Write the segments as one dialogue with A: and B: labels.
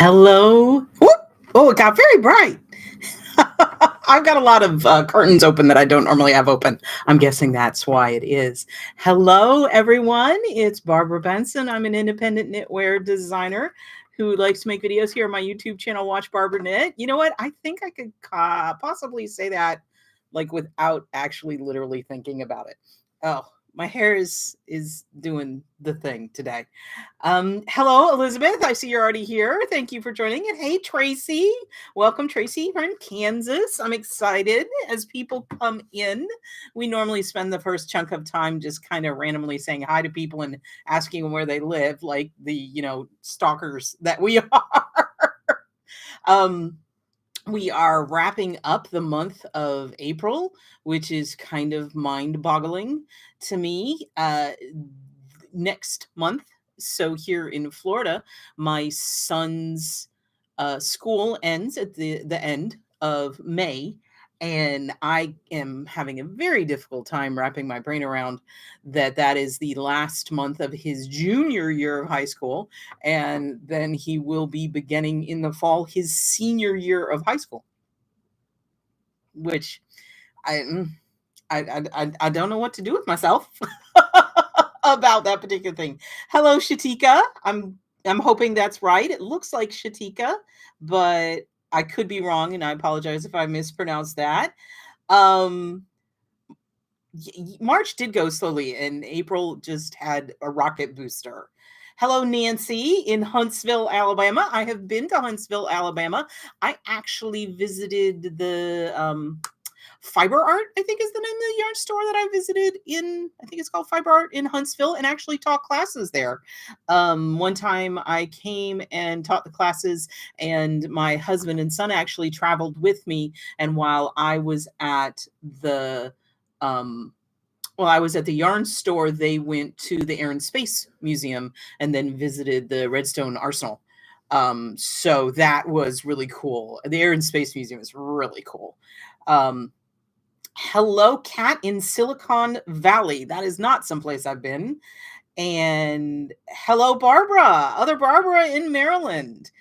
A: Hello. Whoop. Oh, it got very bright. I've got a lot of curtains open that I don't normally have open. I'm guessing that's why it is. Hello, everyone. It's Barbara Benson. I'm an independent knitwear designer who likes to make videos here on my YouTube channel, Watch Barbara Knit. You know what? I think I could possibly say that like without actually literally thinking about it. Oh, my hair is doing the thing today. Hello, Elizabeth. I see you're already here. Thank you for joining. And hey, Tracy. Welcome, Tracy, from Kansas. I'm excited as people come in. We normally spend the first chunk of time just kind of randomly saying hi to people and asking them where they live, like the, stalkers that we are. um, we are wrapping up the month of April, which is kind of mind boggling to me. Next month, so here in Florida, my son's school ends at the end of May. And I am having a very difficult time wrapping my brain around that is the last month of his junior year of high school. And then he will be beginning in the fall his senior year of high school, which I, mm, I don't know what to do with myself about that particular thing. Hello, Shatika. I'm hoping that's right. It looks like Shatika, but I could be wrong, and I apologize if I mispronounced that. Um, March did go slowly, and April just had a rocket booster. Hello, Nancy in Huntsville, Alabama. I have been to Huntsville, Alabama. I actually visited the Fiber Art, I think is the name of the yarn store that I visited in, I think it's called Fiber Art in Huntsville, and actually taught classes there. One time I came and taught the classes, and my husband and son actually traveled with me. And while I was at the, yarn store, they went to the Air and Space Museum and then visited the Redstone Arsenal. So that was really cool. The Air and Space Museum is really cool. Hello, Cat in Silicon Valley. That is not someplace I've been. And hello, Barbara, other Barbara in Maryland.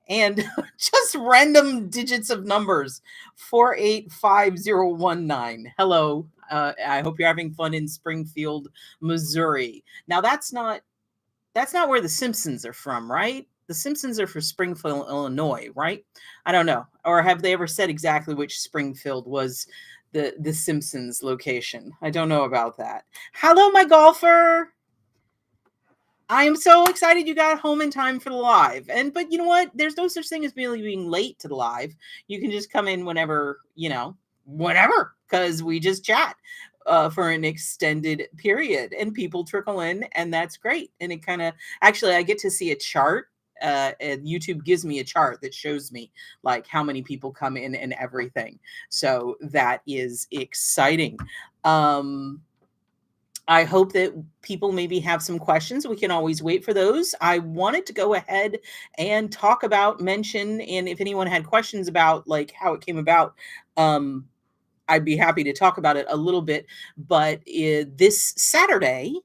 A: And just random digits of numbers 485019. Hello. I hope you're having fun in Springfield, Missouri. Now that's not where the Simpsons are from, right? The Simpsons are for Springfield, Illinois, right? I don't know. Or have they ever said exactly which Springfield was the Simpsons location? I don't know about that. Hello, my golfer. I am so excited you got home in time for the live. But you know what? There's no such thing as really being late to the live. You can just come in whenever, whenever, because we just chat for an extended period and people trickle in, and that's great. And it kind of, actually, I get to see a chart. And YouTube gives me a chart that shows me like how many people come in and everything. So that is exciting. I hope that people maybe have some questions. We can always wait for those. I wanted to go ahead and mention, and if anyone had questions about like how it came about, I'd be happy to talk about it a little bit. But this Saturday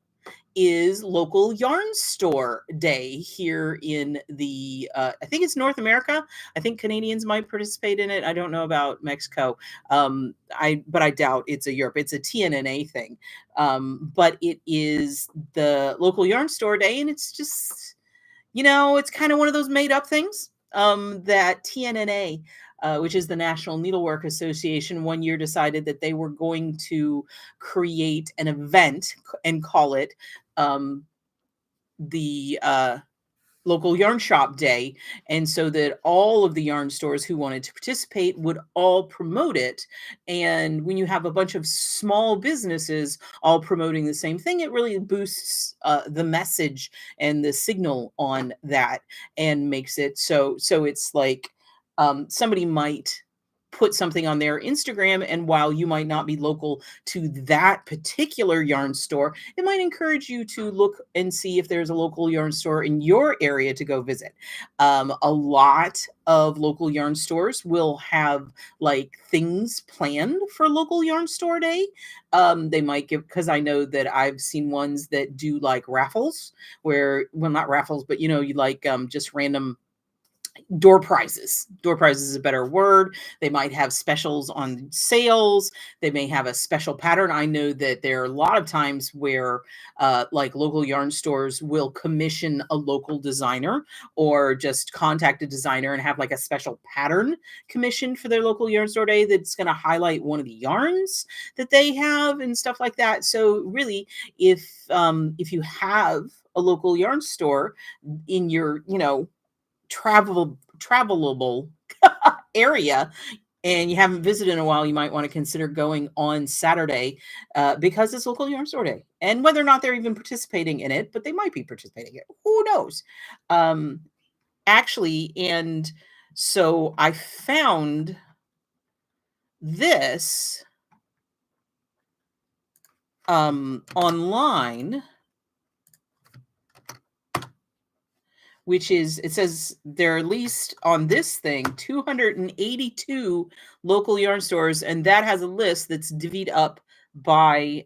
A: is local yarn store day here in the I think it's North America. I think Canadians might participate in it. I don't know about Mexico. But I doubt it's a Europe. It's a TNNA thing. But it is the local yarn store day, and it's just, it's kind of one of those made up things that TNNA, which is the National Needlework Association, one year decided that they were going to create an event and call it the local yarn shop day. And so that all of the yarn stores who wanted to participate would all promote it. And when you have a bunch of small businesses all promoting the same thing, it really boosts the message and the signal on that, and makes it so it's like somebody might put something on their Instagram, and while you might not be local to that particular yarn store, it might encourage you to look and see if there's a local yarn store in your area to go visit. A lot of local yarn stores will have like things planned for local yarn store day. They might give, because I know that I've seen ones that do like raffles where, well, not raffles, but you like just random door prizes. Door prizes is a better word. They might have specials on sales. They may have a special pattern. I know that there are a lot of times where, like local yarn stores will commission a local designer or just contact a designer and have like a special pattern commissioned for their local yarn store day that's going to highlight one of the yarns that they have and stuff like that. So really, if you have a local yarn store in your, travelable area and you haven't visited in a while, you might want to consider going on Saturday because it's local yarn store day. And whether or not they're even participating in it, but they might be participating in it. Who knows? Um, actually, and so I found this online, which is, it says there are at least on this thing 282 local yarn stores, and that has a list that's by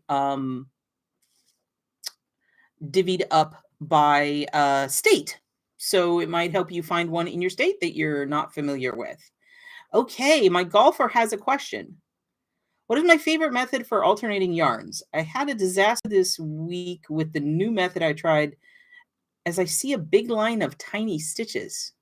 A: state. So it might help you find one in your state that you're not familiar with. Okay, my golfer has a question. What is my favorite method for alternating yarns? I had a disaster this week with the new method I tried, as I see a big line of tiny stitches.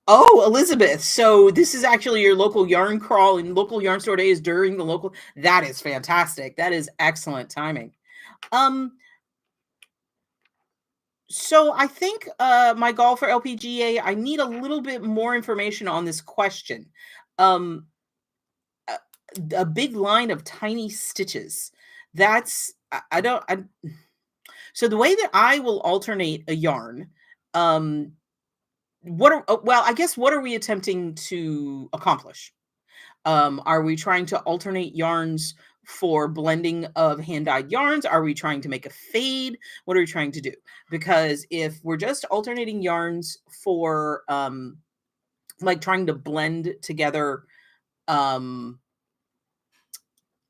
A: Oh, Elizabeth. So this is actually your local yarn crawl and local yarn store day is during the local. That is fantastic. That is excellent timing. Um, so I think my golfer LPGA, I need a little bit more information on this question. Um, a, a big line of tiny stitches. That's I don't I so the way that I will alternate a yarn, um, I guess what are we attempting to accomplish? Are we trying to alternate yarns for blending of hand-dyed yarns? Are we trying to make a fade? What are we trying to do? Because if we're just alternating yarns for like trying to blend together um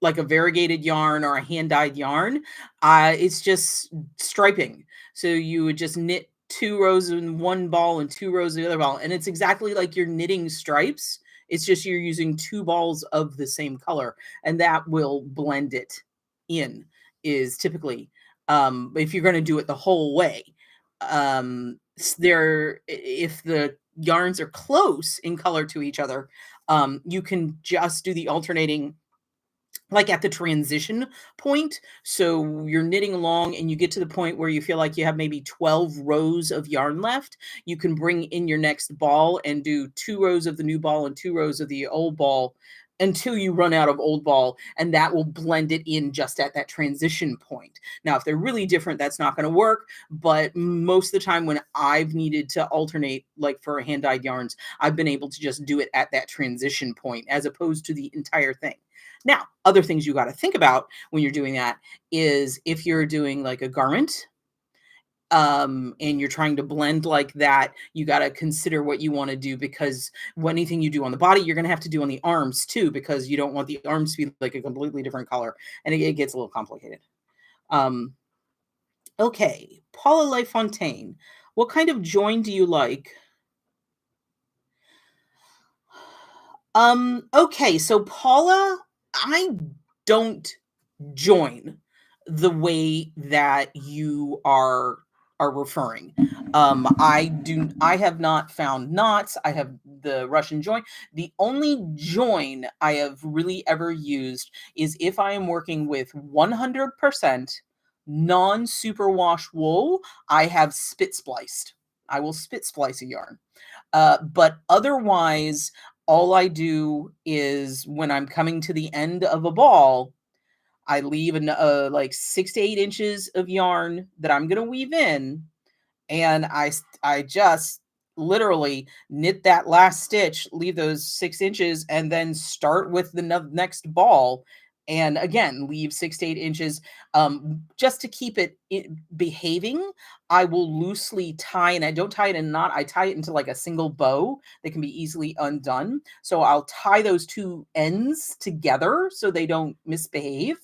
A: like a variegated yarn or a hand-dyed yarn, it's just striping. So you would just knit 2 rows in one ball and 2 rows in the other ball, and it's exactly like you're knitting stripes. It's just you're using 2 balls of the same color, and that will blend it in, is typically, if you're gonna do it the whole way. If the yarns are close in color to each other, you can just do the alternating like at the transition point. So you're knitting along and you get to the point where you feel like you have maybe 12 rows of yarn left. You can bring in your next ball and do 2 rows of the new ball and 2 rows of the old ball until you run out of old ball, and that will blend it in just at that transition point. Now, if they're really different, that's not going to work, but most of the time when I've needed to alternate, like for hand-dyed yarns, I've been able to just do it at that transition point as opposed to the entire thing. Now, other things you got to think about when you're doing that is if you're doing like a garment, and you're trying to blend like that, you got to consider what you want to do, because anything you do on the body, you're going to have to do on the arms too, because you don't want the arms to be like a completely different color, and it gets a little complicated. Um, okay, Paula LaFontaine, what kind of join do you like? Okay, so Paula, I don't join the way that you are referring. I have not found knots. I have the Russian join. The only join I have really ever used is if I am working with 100% non-superwash wool, I have spit spliced. I will spit splice a yarn. But otherwise, all I do is when I'm coming to the end of a ball, I leave like 6 to 8 inches of yarn that I'm gonna weave in, and I just literally knit that last stitch, leave those 6 inches, and then start with the next ball. And again, leave 6 to 8 inches, just to keep it behaving. I will loosely tie, and I don't tie it in a knot. I tie it into like a single bow that can be easily undone. So I'll tie those two ends together so they don't misbehave.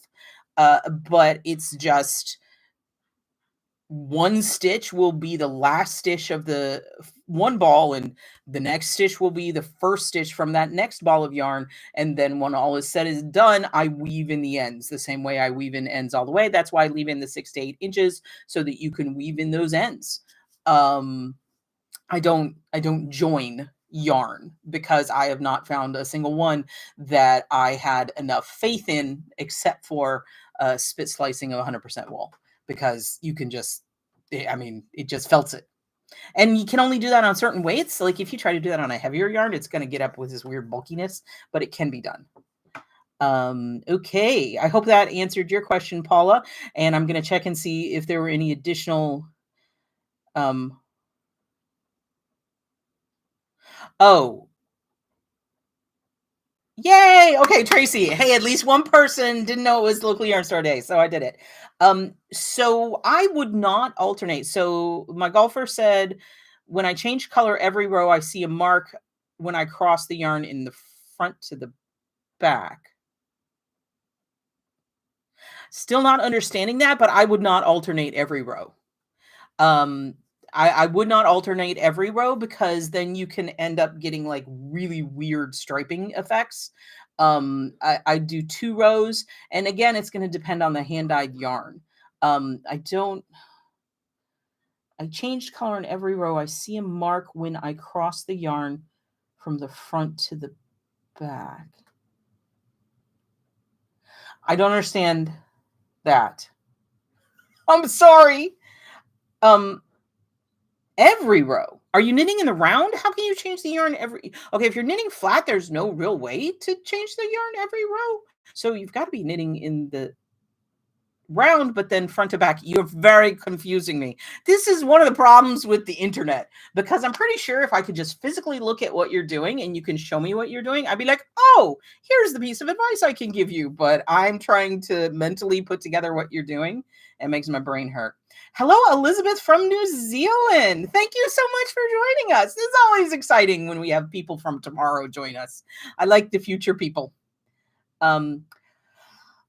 A: But it's just one stitch will be the last stitch of the one ball, and the next stitch will be the first stitch from that next ball of yarn. And then when all is said is done, I weave in the ends the same way I weave in ends all the way. That's why I leave in the 6 to 8 inches so that you can weave in those ends. I don't join yarn because I have not found a single one that I had enough faith in, except for spit slicing of 100% wool, because you can just, I mean, it just felts it. And you can only do that on certain weights. Like if you try to do that on a heavier yarn, it's going to get up with this weird bulkiness, but it can be done. Okay, I hope that answered your question, Paula. And I'm going to check and see if there were any additional. Oh, yay! Okay, Tracy. Hey, at least one person didn't know it was local yarn store day, so I did it. So I would not alternate. So my golfer said, when I change color every row, I see a mark when I cross the yarn in the front to the back. Still not understanding that, but I would not alternate every row. Um, I would not alternate every row because then you can end up getting like really weird striping effects. I do 2 rows, and again, it's going to depend on the hand-dyed yarn. I changed color in every row. I see a mark when I cross the yarn from the front to the back. I don't understand that. I'm sorry. Every row. Are you knitting in the round? How can you change the yarn every? Okay, if you're knitting flat, there's no real way to change the yarn every row. So you've got to be knitting in the round, but then front to back. You're very confusing me. This is one of the problems with the internet, because I'm pretty sure if I could just physically look at what you're doing and you can show me what you're doing, I'd be like, oh, here's the piece of advice I can give you. But I'm trying to mentally put together what you're doing. It makes my brain hurt. Hello, Elizabeth from New Zealand. Thank you so much for joining us. It's always exciting when we have people from tomorrow join us. I like the future people.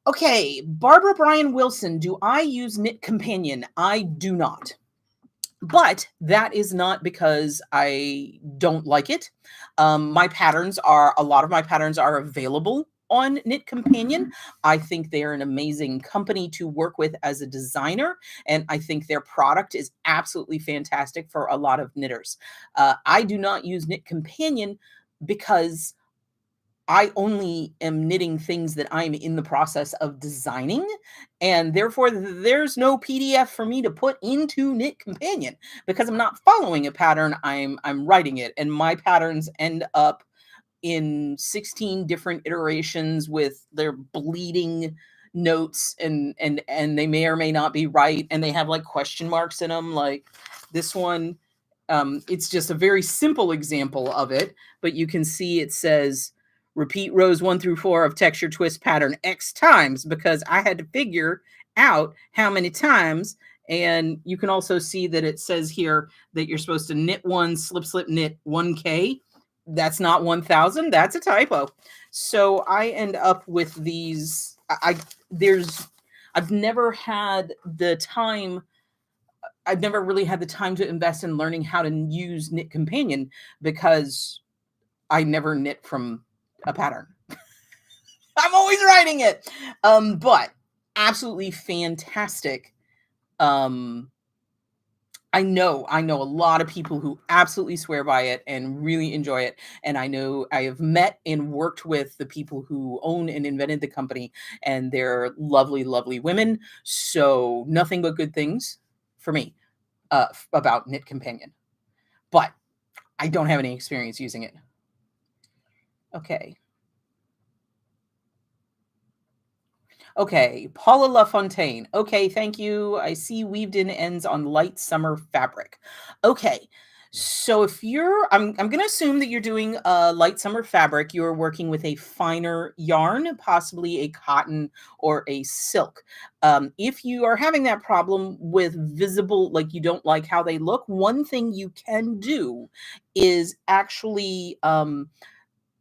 A: Okay, Barbara Bryan Wilson, do I use Knit Companion? I do not. But that is not because I don't like it. A lot of my patterns are available on Knit Companion. I think they are an amazing company to work with as a designer, and I think their product is absolutely fantastic for a lot of knitters. I do not use Knit Companion because I only am knitting things that I'm in the process of designing, and therefore there's no PDF for me to put into Knit Companion because I'm not following a pattern. I'm writing it, and my patterns end up in 16 different iterations with their bleeding notes, and they may or may not be right, and they have like question marks in them, like this one. It's just a very simple example of it, but you can see it says repeat rows 1 through 4 of texture twist pattern X times, because I had to figure out how many times. And you can also see that it says here that you're supposed to knit 1, slip, slip, knit 1K. That's not 1,000. That's a typo. So I end up with these. I've never had the time. I've never really had the time to invest in learning how to use Knit Companion because I never knit from a pattern. I'm always writing it. But absolutely fantastic. I know a lot of people who absolutely swear by it and really enjoy it. And I know I have met and worked with the people who own and invented the company, and they're lovely, lovely women. So nothing but good things for me about Knit Companion. But I don't have any experience using it. Okay. Okay, Paula LaFontaine. Okay, thank you. I see weaved in ends on light summer fabric. Okay, so if I'm going to assume that you're doing a light summer fabric. You're working with a finer yarn, possibly a cotton or a silk. If you are having that problem with visible, like you don't like how they look, one thing you can do is actually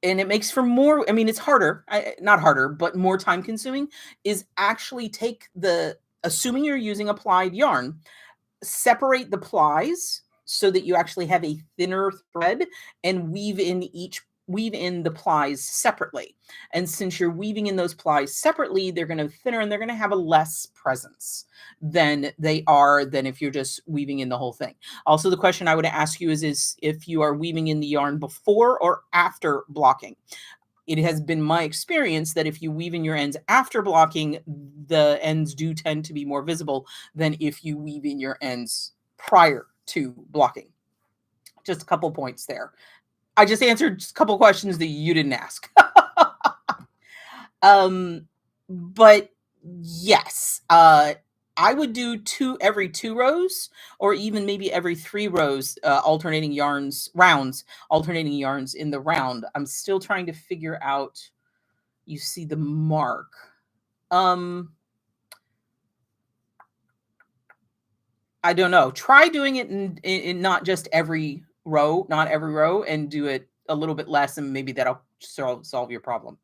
A: and it makes for more. I mean, it's harder, not harder, but more time consuming, is actually take assuming you're using applied yarn, separate the plies so that you actually have a thinner thread, and weave in the plies separately. And since you're weaving in those plies separately, they're going to thinner and they're going to have a less presence than if you're just weaving in the whole thing. Also, the question I would ask you is if you are weaving in the yarn before or after blocking. It has been my experience that if you weave in your ends after blocking, the ends do tend to be more visible than if you weave in your ends prior to blocking. Just a couple points there. I just answered a couple questions that you didn't ask. But yes, I would do every 2 rows, or even maybe every 3 rows, alternating yarns in the round. I'm still trying to figure out. You see the mark. I don't know. Try doing it in not just every row, and do it a little bit less, and maybe that'll solve your problem.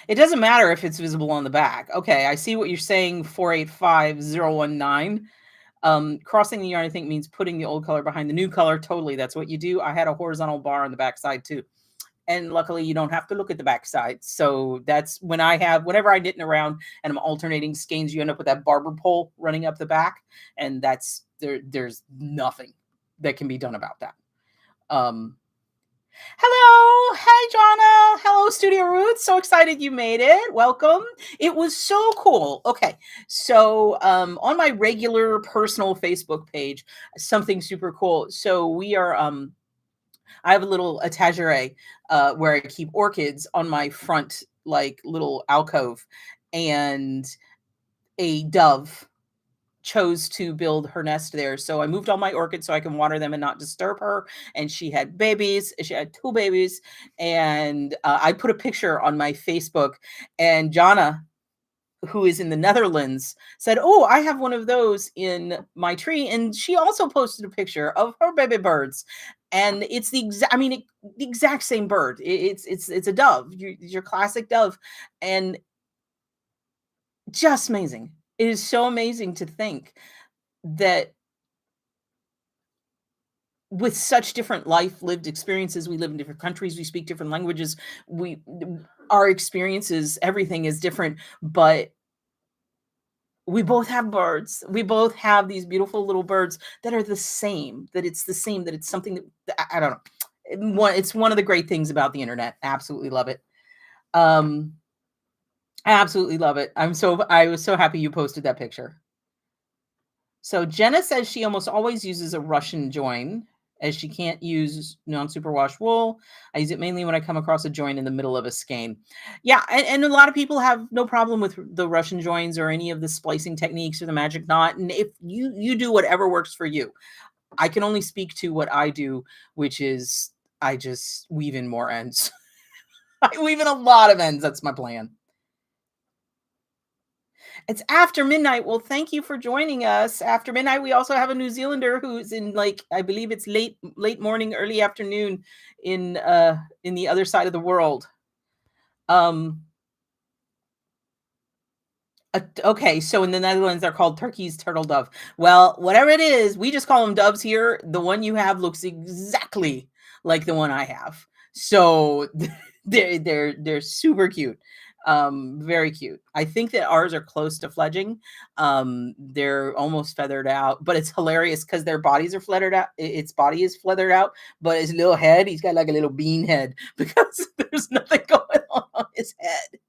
A: It doesn't matter if it's visible on the back. Okay, I see what you're saying, 485019. Crossing the yarn, I think, means putting the old color behind the new color. Totally, that's what you do. I had a horizontal bar on the back side too. And luckily you don't have to look at the back side. So that's whenever I knit around and I'm alternating skeins, you end up with that barber pole running up the back. And there's nothing that can be done about that. Hello. Hi, Jonna. Hello, Studio Roots. So excited you made it. Welcome. It was so cool. Okay. So on my regular personal Facebook page, something super cool. So we are I have a little etagere where I keep orchids on my front, like little alcove, and a dove chose to build her nest there. So I moved all my orchids so I can water them and not disturb her. And she had babies. She had 2 babies. And I put a picture on my Facebook, and Jonna, who is in the Netherlands, said, "Oh, I have one of those in my tree." And she also posted a picture of her baby birds. And it's the exact same bird. It's a dove, your classic dove. And just amazing. It is so amazing to think that with such different lived experiences, we live in different countries, we speak different languages, our experiences, everything is different, but we both have birds. We both have these beautiful little birds that are the same, that it's the same, that it's something that I don't know. It's one of the great things about the internet. Absolutely love it. Absolutely love it. I was so happy you posted that picture. So Jenna says she almost always uses a Russian join, as she can't use non-superwash wool. I use it mainly when I come across a join in the middle of a skein. Yeah, and a lot of people have no problem with the Russian joins or any of the splicing techniques or the magic knot. And if you do whatever works for you. I can only speak to what I do, which is I just weave in more ends. I weave in a lot of ends. That's my plan. It's after midnight. Well, thank you for joining us. After midnight, we also have a New Zealander who's in, like, I believe it's late morning, early afternoon in the other side of the world. Okay, so in the Netherlands, they're called turkeys, turtle dove. Well, whatever it is, we just call them doves here. The one you have looks exactly like the one I have. So they're super cute. Very cute. I think that ours are close to fledging. They're almost feathered out, but it's hilarious because their bodies are feathered out. Its body is feathered out, but his little head, he's got like a little bean head because there's nothing going on his head.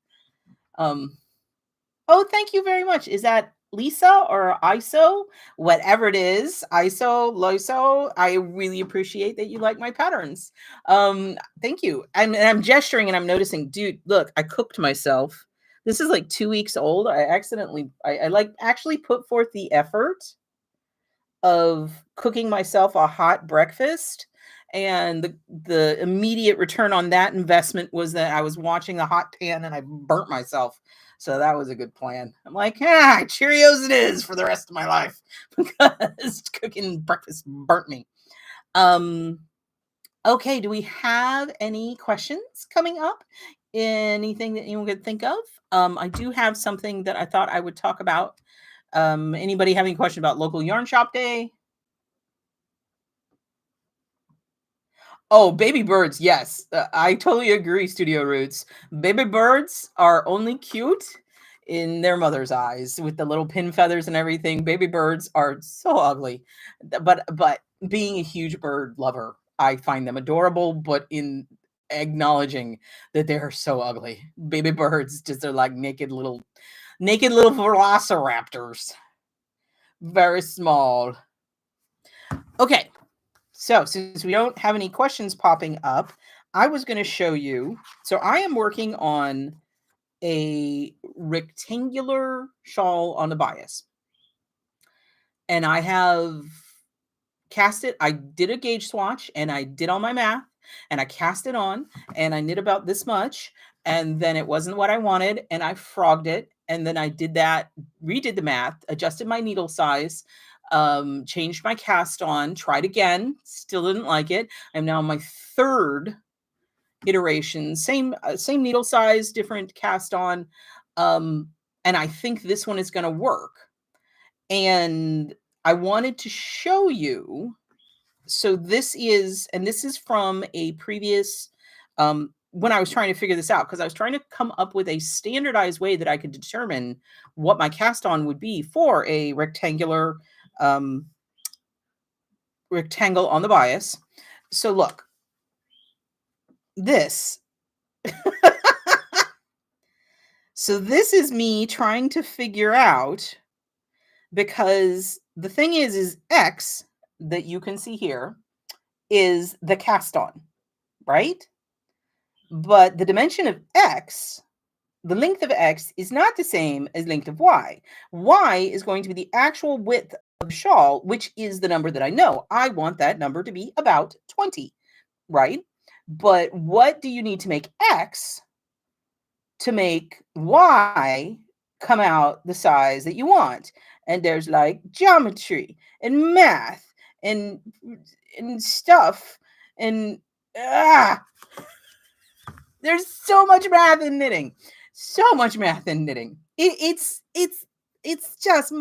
A: Oh, thank you very much. Is that Lisa or ISO? Whatever it is, ISO, LISO, I really appreciate that you like my patterns. Thank you. And I'm gesturing and I'm noticing, dude, look, I cooked myself. This is like 2 weeks old. I like actually put forth the effort of cooking myself a hot breakfast. And the immediate return on that investment was that I was watching the hot pan and I burnt myself. So that was a good plan. I'm like, Cheerios it is for the rest of my life because cooking breakfast burnt me. Okay, do we have any questions coming up? Anything that anyone could think of? I do have something that I thought I would talk about. Anybody have any question about local yarn shop day? Oh, baby birds, yes. I totally agree, Studio Roots. Baby birds are only cute in their mother's eyes with the little pin feathers and everything. Baby birds are so ugly. But being a huge bird lover, I find them adorable, but in acknowledging that they are so ugly. Baby birds just are like naked little velociraptors. Very small. Okay. So, since we don't have any questions popping up, I was going to show you. So, I am working on a rectangular shawl on the bias, and I have cast it. I did a gauge swatch and I did all my math and I cast it on and I knit about this much. And then it wasn't what I wanted and I frogged it. And then I did that, redid the math, adjusted my needle size, changed my cast on, tried again, still didn't like it. I'm now on my third iteration, same needle size, different cast on. And I think this one is going to work. And I wanted to show you. So this is from a previous, when I was trying to figure this out, because I was trying to come up with a standardized way that I could determine what my cast on would be for a rectangular rectangle on the bias. So look, this. So this is me trying to figure out, because the thing is X that you can see here is the cast on, right? But the dimension of X, the length of X is not the same as length of Y. Y is going to be the actual width of the shawl, which is the number that I know. I want that number to be about 20, right? But what do you need to make X to make Y come out the size that you want? And there's like geometry and math and stuff and there's so much math in knitting. So much math in knitting. It's just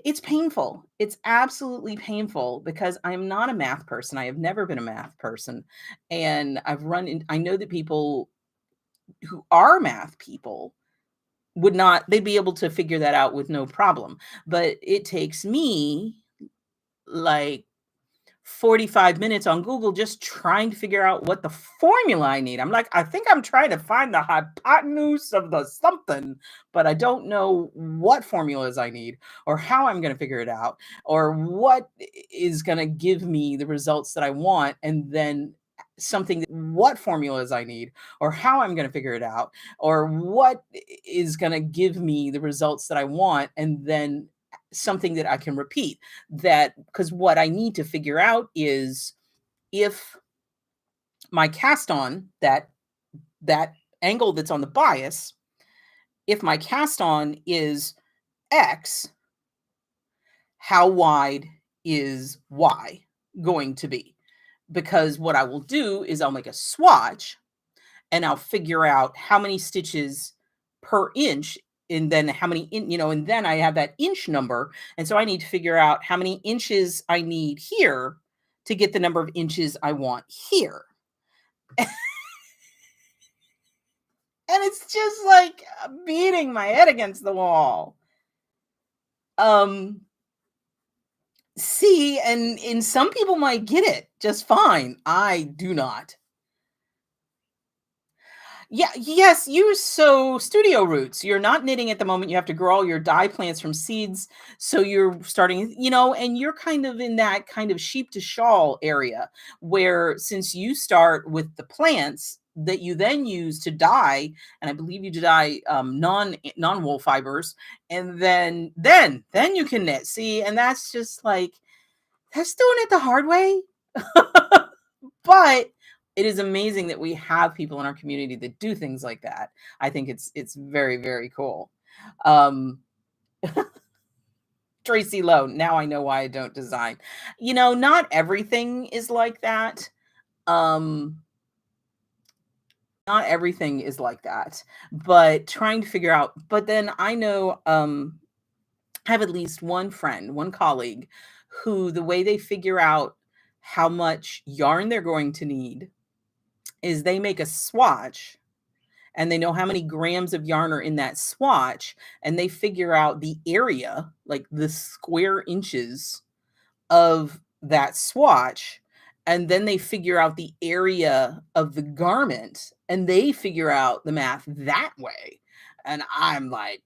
A: it's painful. It's absolutely painful because I'm not a math person. I have never been a math person. And I know that people who are math people they'd be able to figure that out with no problem. But it takes me like 45 minutes on Google just trying to figure out what the formula I need. I'm like, I think I'm trying to find the hypotenuse of the something, but I don't know what formulas I need or how I'm going to figure it out or what is going to give me the results that I want. And then what formulas I need or how I'm going to figure it out or what is going to give me the results that I want. And then something that I can repeat, that because what I need to figure out is if my cast on that angle that's on the bias, if my cast on is X, how wide is Y going to be? Because what I will do is I'll make a swatch and I'll figure out how many stitches per inch and then how many and then I have that inch number, and so I need to figure out how many inches I need here to get the number of inches I want here. And it's just like beating my head against the wall. See, and some people might get it just fine. I do not. Yeah, yes, Studio Roots. You're not knitting at the moment. You have to grow all your dye plants from seeds. So you're starting, and you're kind of in that kind of sheep to shawl area where since you start with the plants that you then use to dye, and I believe you dye non-wool fibers, and then you can knit. See, and that's just like that's doing it the hard way. But it is amazing that we have people in our community that do things like that. I think it's very, very cool. Tracy Lowe, now I know why I don't design. Not everything is like that. not everything is like that, but trying to figure out. But then I know, I have at least one friend, one colleague, who the way they figure out how much yarn they're going to need is they make a swatch, and they know how many grams of yarn are in that swatch, and they figure out the area, like the square inches of that swatch, and then they figure out the area of the garment, and they figure out the math that way. And I'm like,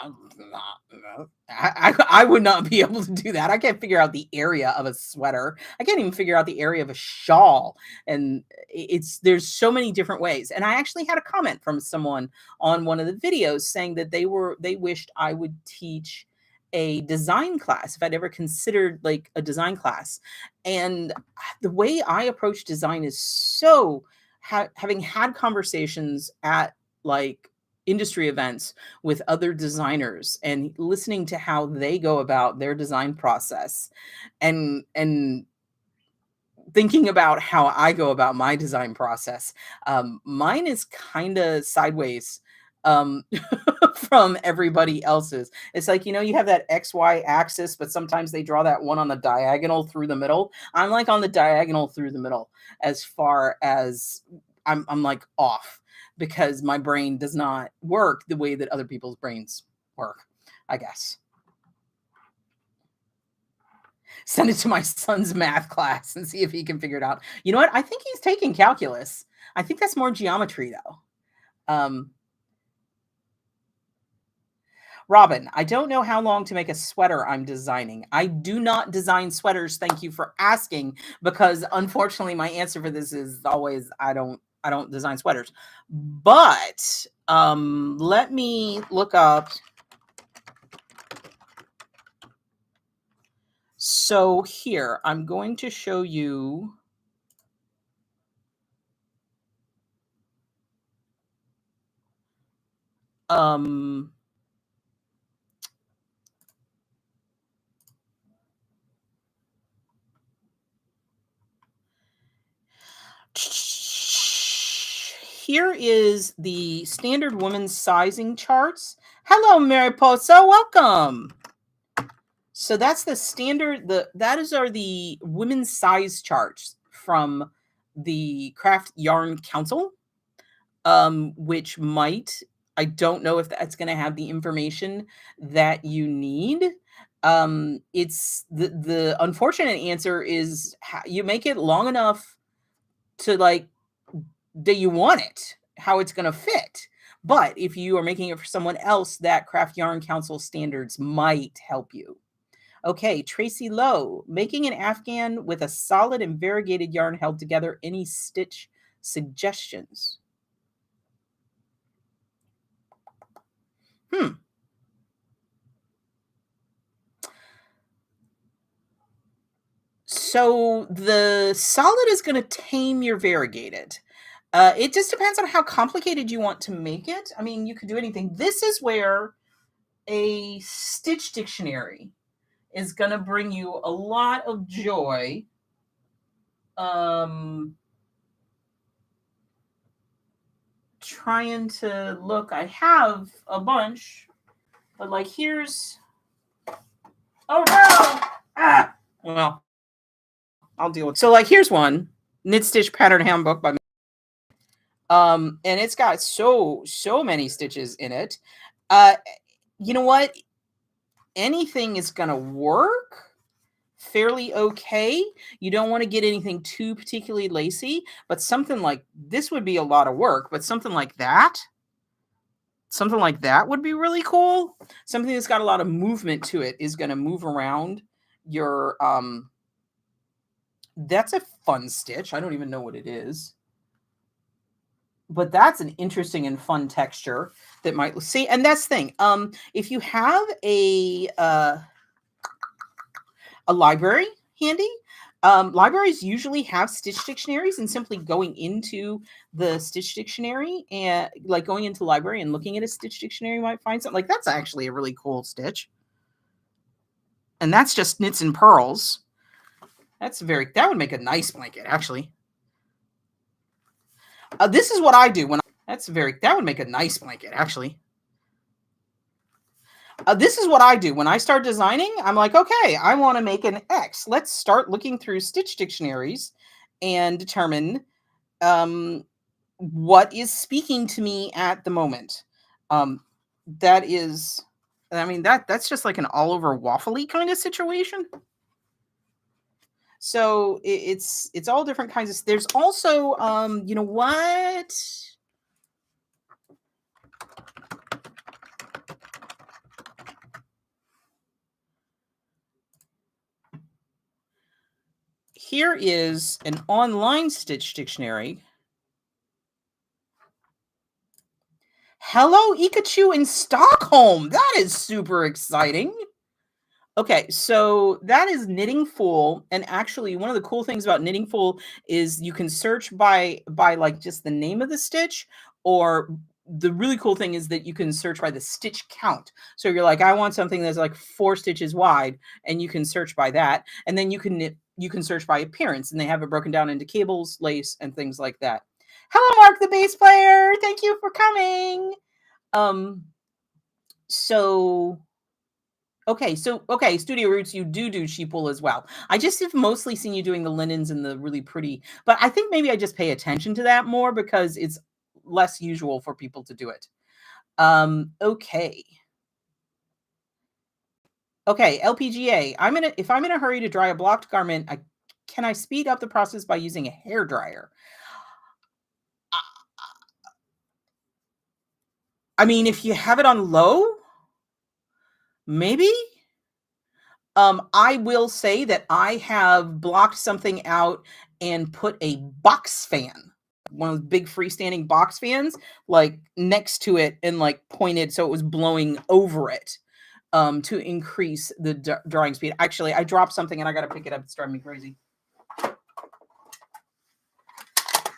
A: I'm not, no. I would not be able to do that. I can't figure out the area of a sweater. I can't even figure out the area of a shawl. And it's there's so many different ways. And I actually had a comment from someone on one of the videos saying that they wished I would teach a design class, if I'd ever considered like a design class. And the way I approach design is so having had conversations at like industry events with other designers and listening to how they go about their design process, and thinking about how I go about my design process. Mine is kind of sideways, um, from everybody else's. It's like, you have that XY axis, but sometimes they draw that one on the diagonal through the middle. I'm like on the diagonal through the middle as far as I'm like off, because my brain does not work the way that other people's brains work, I guess. Send it to my son's math class and see if he can figure it out. You know what? I think he's taking calculus. I think that's more geometry though. Um, Robin, I don't know how long to make a sweater I'm designing. I do not design sweaters. Thank you for asking, because unfortunately my answer for this is always I don't design sweaters. But let me look up. So here, I'm going to show you um here is the standard women's sizing charts. Hello, Mariposa, welcome. So that's the standard. Are the women's size charts from the Craft Yarn Council, which might, I don't know if that's going to have the information that you need. It's the unfortunate answer is you make it long enough to like that you want it, how it's going to fit. But if you are making it for someone else, that Craft Yarn Council standards might help you. Okay, Tracy Lowe, making an Afghan with a solid and variegated yarn held together. Any stitch suggestions? Hmm. So the solid is going to tame your variegated. It just depends on how complicated you want to make it. I mean, you could do anything. This is where a stitch dictionary is going to bring you a lot of joy. Um, Trying to look, I have a bunch, but like here's, oh no, well, I'll deal with it. So like here's one, Knit Stitch Pattern Handbook by and it's got so many stitches in it. Uh, you know what? Anything is gonna work fairly okay. You don't want to get anything too particularly lacy, but something like this would be a lot of work. But something like that would be really cool. Something that's got a lot of movement to it is going to move around your that's a fun stitch. I don't even know what it is. But that's an interesting and fun texture that might see. And that's the thing. If you have a library handy, libraries usually have stitch dictionaries, and simply going into the stitch dictionary and like going into the library and looking at a stitch dictionary, you might find something like that's actually a really cool stitch. And that's just knits and purls. That would make a nice blanket, actually. This is what I do when that would make a nice blanket, actually. This is what I do when I start designing. I'm like, okay, I want to make an X. Let's start looking through stitch dictionaries and determine um, what is speaking to me at the moment. Um, that is, I mean, that's just like an all over waffly kind of situation. So it's all different kinds of. There's also, you know what? Here is an online stitch dictionary. Hello, Ikachu in Stockholm. That is super exciting. Okay, so that is Knitting Fool, and actually one of the cool things about Knitting Fool is you can search by like just the name of the stitch, or the really cool thing is that you can search by the stitch count. So you're like, I want something that's like 4 stitches wide, and you can search by that, and then you can search by appearance, and they have it broken down into cables, lace, and things like that. Hello, Mark, the bass player. Thank you for coming. Um, so okay, Studio Roots, you do sheep wool as well. I just have mostly seen you doing the linens and the really pretty, but I think maybe I just pay attention to that more because it's less usual for people to do it. Okay. Okay, LPGA. If I'm in a hurry to dry a blocked garment, can I speed up the process by using a hair dryer? I mean, if you have it on low, maybe. I will say that I have blocked something out and put a box fan, one of those big freestanding box fans, like next to it and like pointed so it was blowing over it to increase the drying speed. Actually, I dropped something and I got to pick it up. It's driving me crazy.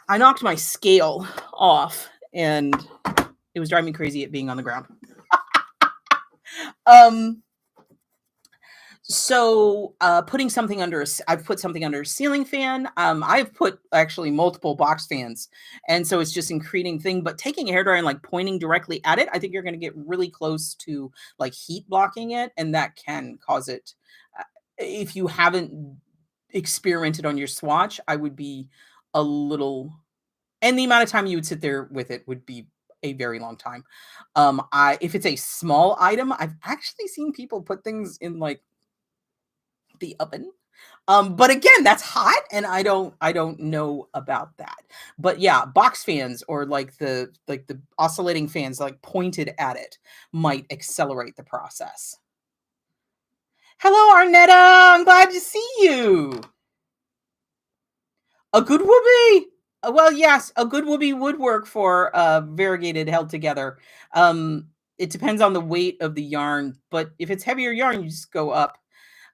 A: I knocked my scale off and it was driving me crazy it being on the ground. um, So, putting something under I've put something under a ceiling fan. I've put actually multiple box fans, and so it's just increasing thing. But taking a hairdryer and like pointing directly at it, I think you're going to get really close to like heat blocking it, and that can cause it. If you haven't experimented on your swatch, I would be a little, and the amount of time you would sit there with it would be a very long time. I If it's a small item, I've actually seen people put things in like the oven. But again, that's hot, and I don't know about that. But yeah, box fans or like the oscillating fans like pointed at it might accelerate the process. Hello, Arnetta. I'm glad to see you. A good whoopee. Well, yes, a good whoopee would work for variegated held together. It depends on the weight of the yarn, but if it's heavier yarn, you just go up.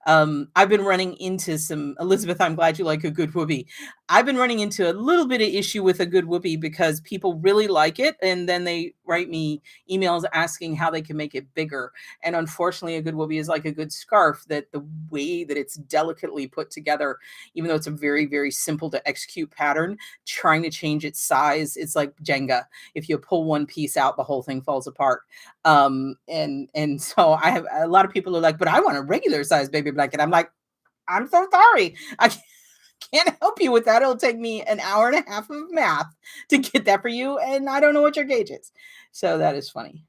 A: I've been running into some Elizabeth, I'm glad you like a good whoopee. I've been running into a little bit of issue with a good whoopee because people really like it and then they write me emails asking how they can make it bigger. And unfortunately, a good whoopee is like a good scarf that the way that it's delicately put together, even though it's a very, very simple to execute pattern, trying to change its size, it's like Jenga. If you pull one piece out, the whole thing falls apart. And so I have a lot of people are like, but I want a regular size baby blanket. I'm like, I'm so sorry. I can't help you with that. It'll take me an hour and a half of math to get that for you. And I don't know what your gauge is. So that is funny.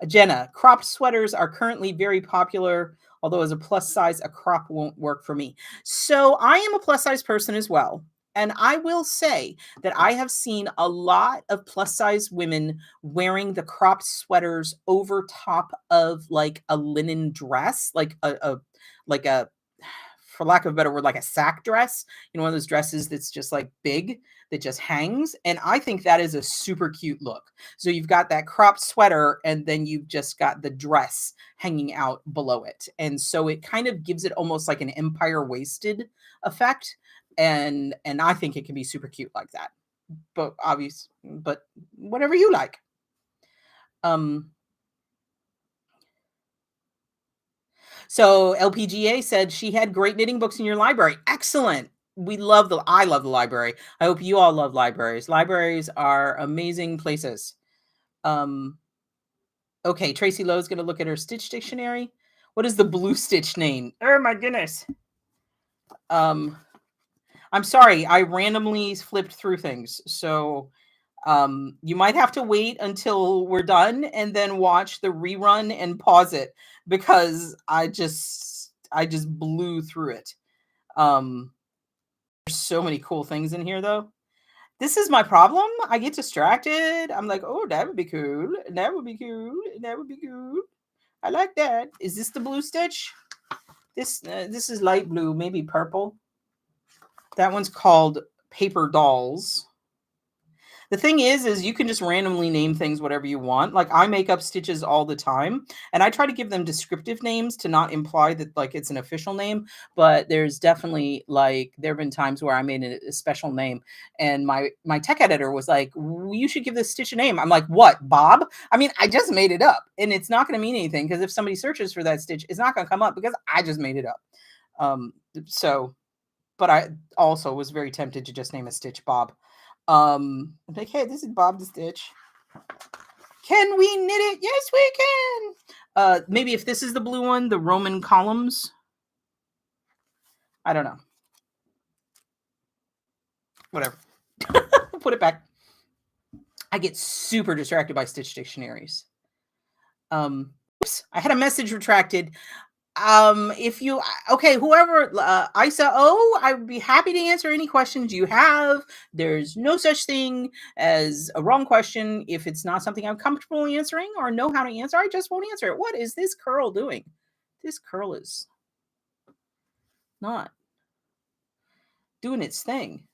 A: Jenna, cropped sweaters are currently very popular, although as a plus size, a crop won't work for me. So I am a plus size person as well. And I will say that I have seen a lot of plus size women wearing the cropped sweaters over top of like a linen dress, like a for lack of a better word, like a sack dress, one of those dresses that's just like big that just hangs. And I think that is a super cute look. So you've got that cropped sweater and then you've just got the dress hanging out below it. And so it kind of gives it almost like an empire waisted effect. And I think it can be super cute like that. But whatever you like. Um so LPGA said she had great knitting books in your library. Excellent. I love the library. I hope you all love libraries. Libraries are amazing places. Um, okay, Tracy Lowe's gonna look at her Stitch dictionary. What is the blue Stitch name? Oh my goodness. Um, I'm sorry, I randomly flipped through things. So you might have to wait until we're done and then watch the rerun and pause it because I just blew through it. There's so many cool things in here though. This is my problem. I get distracted. I'm like, oh, that would be cool. That would be cool. That would be cool. I like that. Is this the blue Stitch? This is light blue, maybe purple. That one's called Paper Dolls. The thing is you can just randomly name things whatever you want. Like I make up stitches all the time, and I try to give them descriptive names to not imply that like it's an official name. But there's definitely like there have been times where I made a special name, and my tech editor was like, "You should give this stitch a name." I'm like, "What, Bob?" I mean, I just made it up, and it's not going to mean anything because if somebody searches for that stitch, it's not going to come up because I just made it up. So, but I also was very tempted to just name a stitch Bob. I'm like, hey, this is Bob the Stitch. Can we knit it? Yes, we can. Maybe if this is the blue one, the Roman columns. I don't know. Whatever. Put it back. I get super distracted by Stitch dictionaries. Oops, I had a message retracted. If you okay, whoever Isa I would be happy to answer any questions you have. There's no such thing as a wrong question. If it's not something I'm comfortable answering or know how to answer, I just won't answer it. What is this curl doing? This curl is not doing its thing.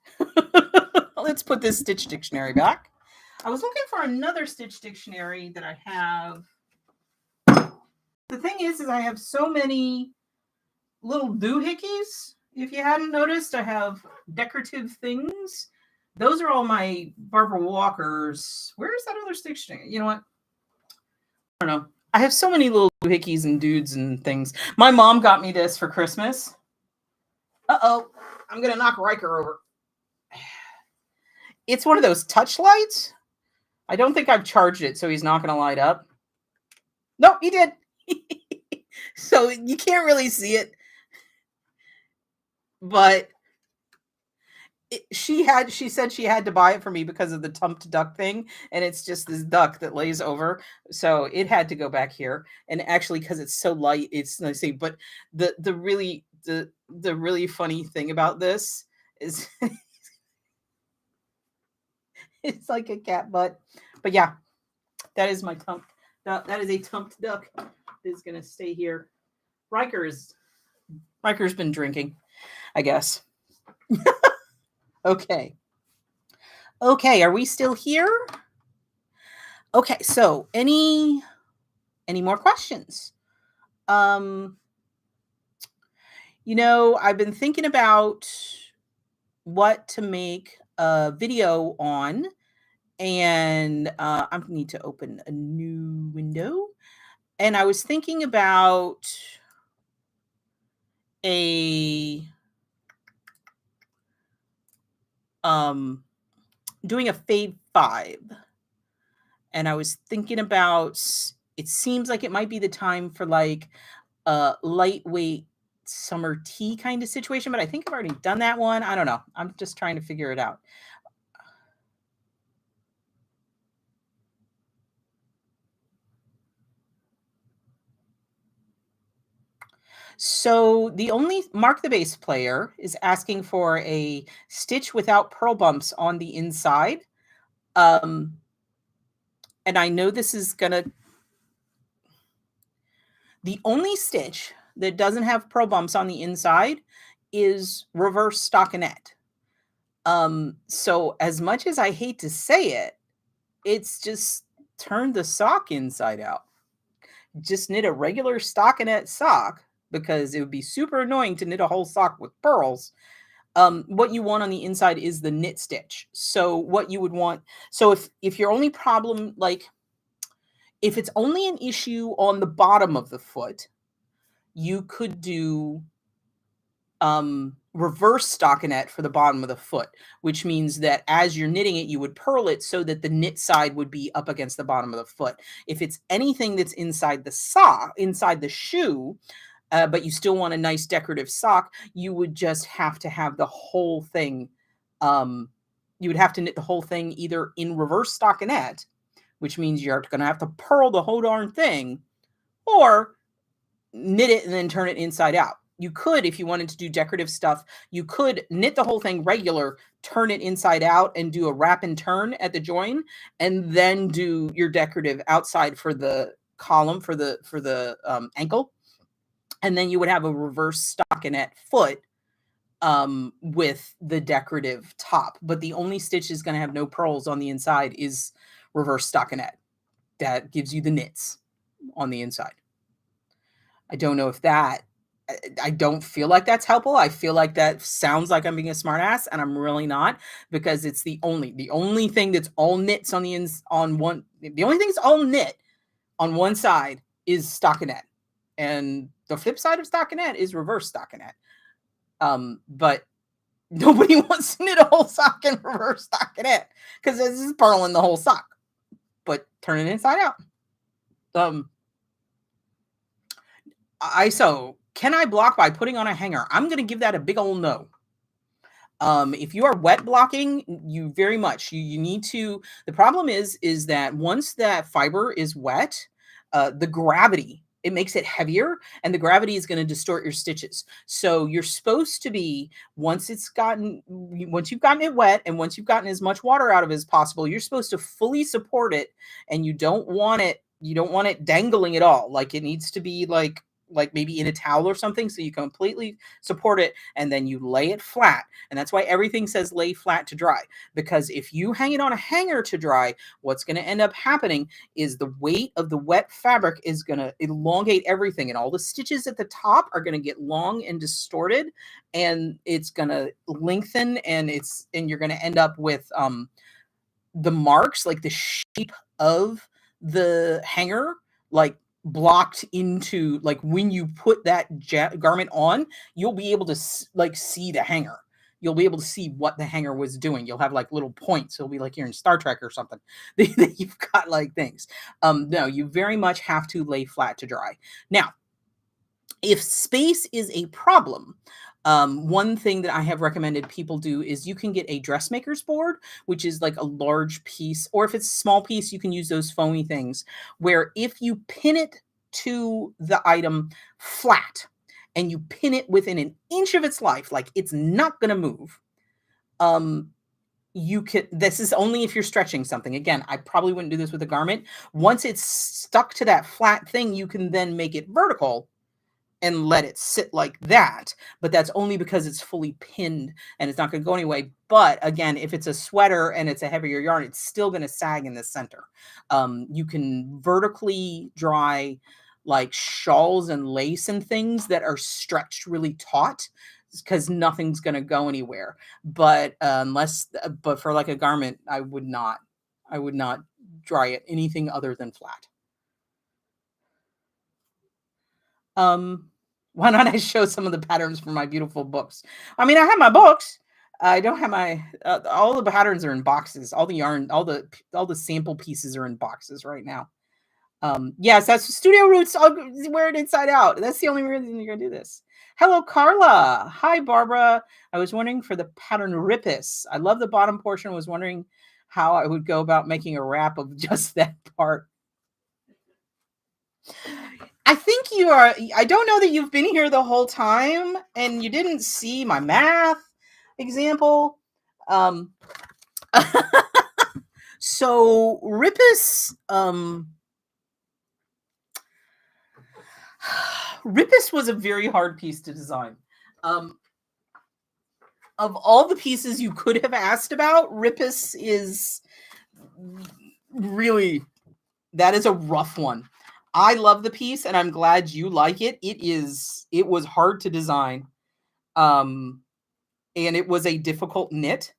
A: Let's put this Stitch dictionary back. I was looking for another Stitch dictionary that I have. The thing is I have so many little doohickeys. If you hadn't noticed, I have decorative things. Those are all my Barbara Walkers. Where is that other dictionary? You know what? I don't know. I have so many little doohickeys and dudes and things. My mom got me this for Christmas. Uh-oh. I'm going to knock Riker over. It's one of those touch lights. I don't think I've charged it, so he's not going to light up. Nope, he did. So you can't really see it. But she said she had to buy it for me because of the tumped duck thing, and it's just this duck that lays over, so it had to go back here. And actually, because it's so light, it's let's see. But the really funny thing about this is it's like a cat butt. But yeah, that is my tumped. That is a tumped duck. Is gonna stay here. Riker's been drinking, I guess. Okay. Okay, are we still here? Okay, so any more questions? I've been thinking about what to make a video on, and I need to open a new window. And I was thinking about a doing a Fave 5. And I was thinking about it seems like it might be the time for like a lightweight summer tea kind of situation, but I think I've already done that one. I don't know. I'm just trying to figure it out. So the only Mark the bass player is asking for a stitch without purl bumps on the inside. And I know this is gonna the only stitch that doesn't have purl bumps on the inside is reverse stockinette. So as much as I hate to say it, it's just turn the sock inside out. Just knit a regular stockinette sock because it would be super annoying to knit a whole sock with purls. What you want on the inside is the knit stitch. So what you would want, so if your only problem, like if it's only an issue on the bottom of the foot, you could do reverse stockinette for the bottom of the foot, which means that as you're knitting it, you would purl it so that the knit side would be up against the bottom of the foot. If it's anything that's inside the sock, inside the shoe, but you still want a nice decorative sock, you would just have to have the whole thing. You would have to knit the whole thing either in reverse stockinette, which means you're going to have to purl the whole darn thing, or knit it and then turn it inside out. You could, if you wanted to do decorative stuff, you could knit the whole thing regular, turn it inside out and do a wrap and turn at the join, and then do your decorative outside for the column for the ankle. And then you would have a reverse stockinette foot with the decorative top. But the only stitch is going to have no purls on the inside is reverse stockinette. That gives you the knits on the inside. I don't know if that, I don't feel like that's helpful. I feel like that sounds like I'm being a smartass, and I'm really not, because it's the only thing that's all knits on the the only thing that's all knit on one side is stockinette, and the flip side of stockinette is reverse stockinette. But nobody wants to knit a whole sock in reverse stockinette because this is purling the whole sock, but turn it inside out. Can I block by putting on a hanger? I'm going to give that a big old no. If you are wet blocking, you very much, you need to, the problem is that once that fiber is wet, the gravity, it makes it heavier, and the gravity is going to distort your stitches. So you're supposed to be, once you've gotten it wet, and once you've gotten as much water out of it as possible, you're supposed to fully support it, and you don't want it dangling at all. Like, it needs to be like maybe in a towel or something, so you completely support it, and then you lay it flat. And that's why everything says lay flat to dry, because if you hang it on a hanger to dry, what's going to end up happening is the weight of the wet fabric is going to elongate everything, and all the stitches at the top are going to get long and distorted, and it's going to lengthen, and you're going to end up with the marks, like the shape of the hanger, like blocked into, like when you put that garment on, you'll be able to see the hanger. You'll be able to see what the hanger was doing. You'll have like little points. It'll be like you're in Star Trek or something. You've got like things. No, you very much have to lay flat to dry. Now, if space is a problem, one thing that I have recommended people do is you can get a dressmaker's board, which is like a large piece, or if it's a small piece, you can use those foamy things, where if you pin it to the item flat and you pin it within an inch of its life, like it's not going to move, you can, this is only if you're stretching something. Again, I probably wouldn't do this with a garment. Once it's stuck to that flat thing, you can then make it vertical and let it sit like that, but that's only because it's fully pinned and it's not going to go anyway. But again, if it's a sweater and it's a heavier yarn, it's still going to sag in the center. You can vertically dry like shawls and lace and things that are stretched really taut, because nothing's going to go anywhere. But but for like a garment, I would not dry it anything other than flat. Why not I show some of the patterns from my beautiful books? I mean, I have my books. I don't have my, all the patterns are in boxes. All the yarn, all the sample pieces are in boxes right now. Yes, that's Studio Roots. I'll wear it inside out. That's the only reason you're gonna do this. Hello, Carla. Hi, Barbara. I was wondering for the pattern Rippus. I love the bottom portion. I was wondering how I would go about making a wrap of just that part. I think I don't know that you've been here the whole time and you didn't see my math example. So Rippus, Rippus was a very hard piece to design. Of all the pieces you could have asked about, Rippus is really, that is a rough one. I love the piece and I'm glad you like it. It was hard to design. And it was a difficult knit.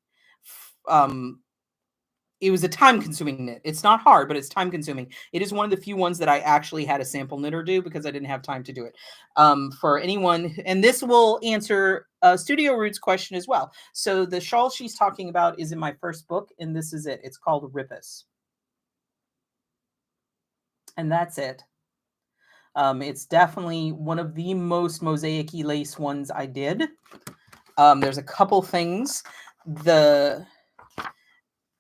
A: it was a time-consuming knit. It's not hard, but it's time-consuming. It is one of the few ones that I actually had a sample knitter do because I didn't have time to do it. For anyone, and this will answer Studio Root's question as well. So the shawl she's talking about is in my first book, and this is it. It's called Rippus. And that's it. It's definitely one of the most mosaic-y lace ones I did. There's a couple things.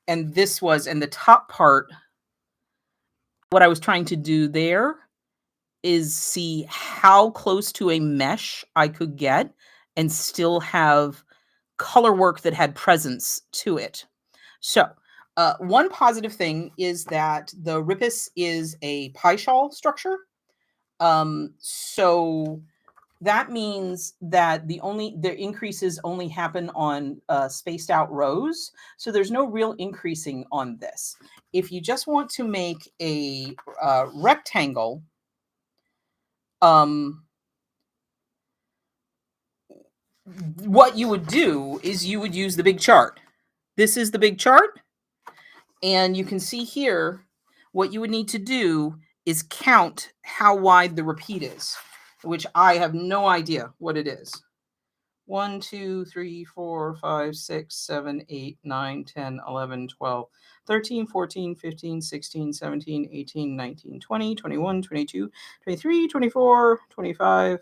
A: And this was in the top part. What I was trying to do there is see how close to a mesh I could get and still have color work that had presence to it. So one positive thing is that the Rippus is a pie shawl structure. So that means that the increases only happen on spaced out rows. So there's no real increasing on this. If you just want to make a rectangle, what you would do is you would use the big chart. This is the big chart. And you can see here, what you would need to do is count how wide the repeat is, which I have no idea what it is. 1, 2, 3, 4, 5, 6, 7, 8, 9, 10, 11, 12, 13, 14, 15, 16, 17, 18, 19, 20, 21, 22, 23, 24, 25,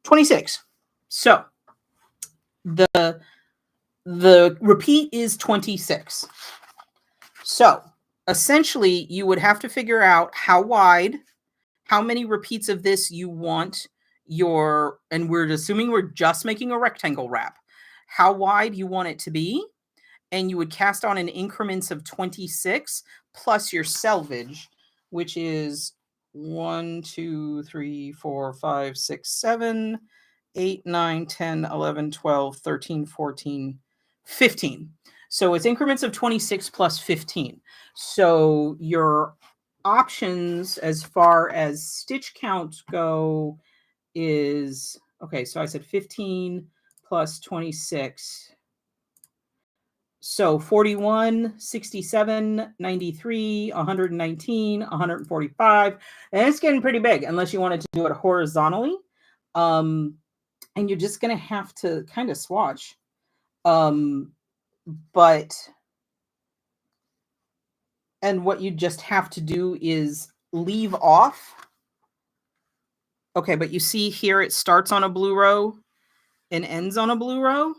A: 26. So the repeat is 26. So essentially you would have to figure out how wide, how many repeats of this you want your, and we're assuming we're just making a rectangle wrap, how wide you want it to be. And you would cast on in increments of 26 plus your selvage, which is 1, 2, 3, 4, 5, 6, 7, 8, 9, 10, 11, 12, 13, 14, 15. So it's increments of 26 plus 15. So your options as far as stitch count go is, okay, so I said 15 plus 26. So 41, 67, 93, 119, 145. And it's getting pretty big unless you wanted to do it horizontally. And you're just going to have to kind of swatch. And what you just have to do is leave off. Okay, but you see here it starts on a blue row and ends on a blue row.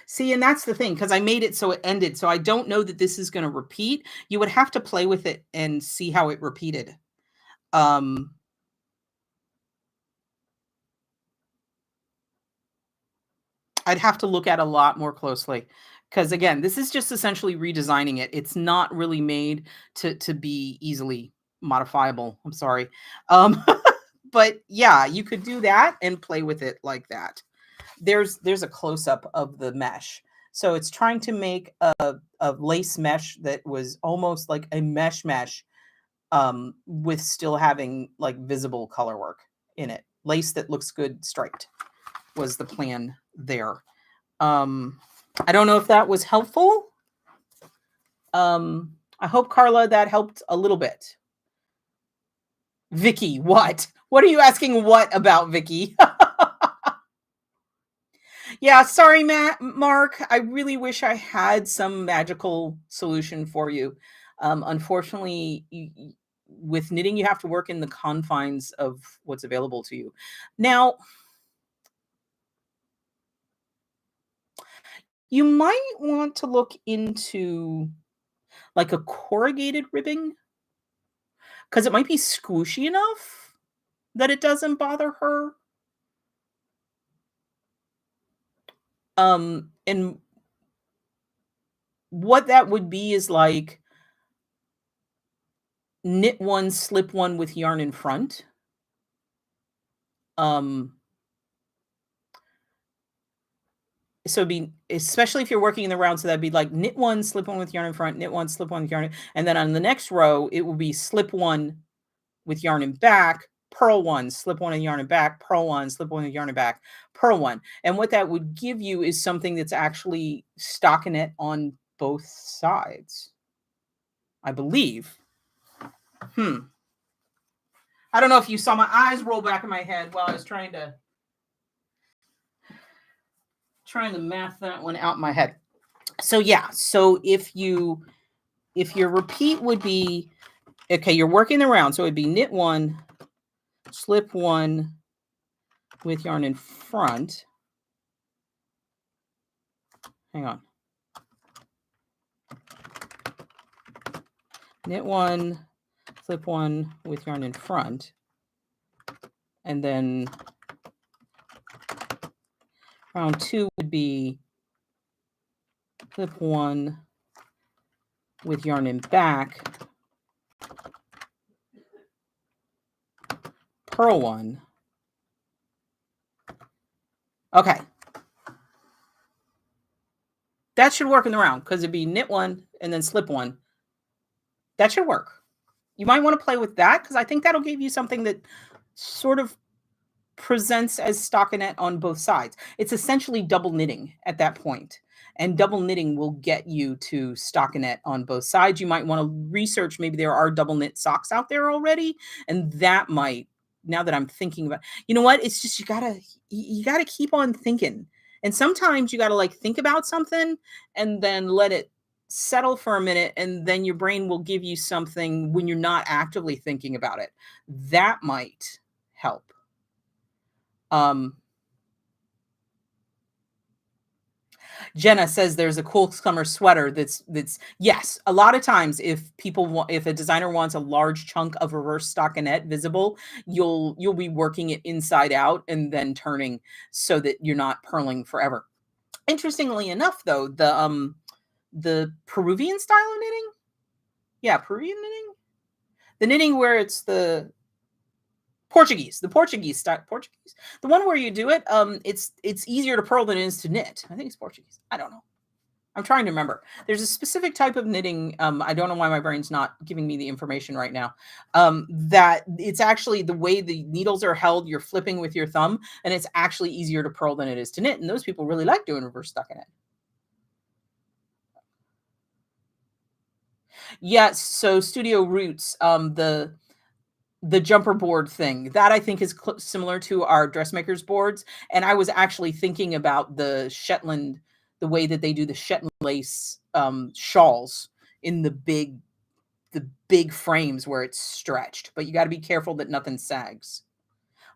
A: See, and that's the thing, because I made it so it ended. So I don't know that this is going to repeat. You would have to play with it and see how it repeated. I'd have to look at a lot more closely. Because again, this is just essentially redesigning it. It's not really made to be easily modifiable. I'm sorry. But yeah, you could do that and play with it like that. There's a close-up of the mesh. So it's trying to make a lace mesh that was almost like a mesh with still having like visible color work in it. Lace that looks good striped was the plan there. I don't know if that was helpful. I hope, Carla, that helped a little bit. Vicky, what? What are you asking what about, Vicky? Yeah, sorry, Mark. I really wish I had some magical solution for you. Unfortunately, with knitting, you have to work in the confines of what's available to you. Now, you might want to look into like a corrugated ribbing, because it might be squishy enough that it doesn't bother her. And what that would be is like knit one, slip one with yarn in front. So it'd be, especially if you're working in the round, so that'd be like knit one, slip one with yarn in front, knit one, slip one with yarn, and then on the next row, it will be slip one with yarn in back, purl one, slip one in yarn and back, purl one, slip one in yarn and back, purl one. And what that would give you is something that's actually stockinette on both sides, I believe. I don't know if you saw my eyes roll back in my head while I was trying to math that one out in my head. So yeah, so if your repeat would be, okay, you're working the round, so it'd be knit one, slip one with yarn in front. Hang on. Knit one, slip one with yarn in front, and then round two would be slip one with yarn in back, purl one. Okay. That should work in the round because it'd be knit one and then slip one. That should work. You might want to play with that because I think that'll give you something that sort of presents as stockinette on both sides. It's essentially double knitting at that point. And double knitting will get you to stockinette on both sides. You might want to research, maybe there are double knit socks out there already. And that might, now that I'm thinking about, you know what? It's just, you gotta keep on thinking. And sometimes you gotta like think about something and then let it settle for a minute, and then your brain will give you something when you're not actively thinking about it. That might help. Jenna says there's a cool summer sweater that's yes. A lot of times, if a designer wants a large chunk of reverse stockinette visible, you'll be working it inside out and then turning so that you're not purling forever. Interestingly enough, though, the Peruvian style of knitting, Peruvian knitting, the knitting where it's the Portuguese style, the one where you do it, it's easier to purl than it is to knit. I think it's Portuguese. I don't know. I'm trying to remember. There's a specific type of knitting. I don't know why my brain's not giving me the information right now. That it's actually the way the needles are held. You're flipping with your thumb, and it's actually easier to purl than it is to knit. And those people really like doing reverse stockinette. Yes. So Studio Roots, the jumper board thing that I think is similar to our dressmakers boards. And I was actually thinking about the Shetland, the way that they do the Shetland lace shawls in the big frames where it's stretched, but you got to be careful that nothing sags.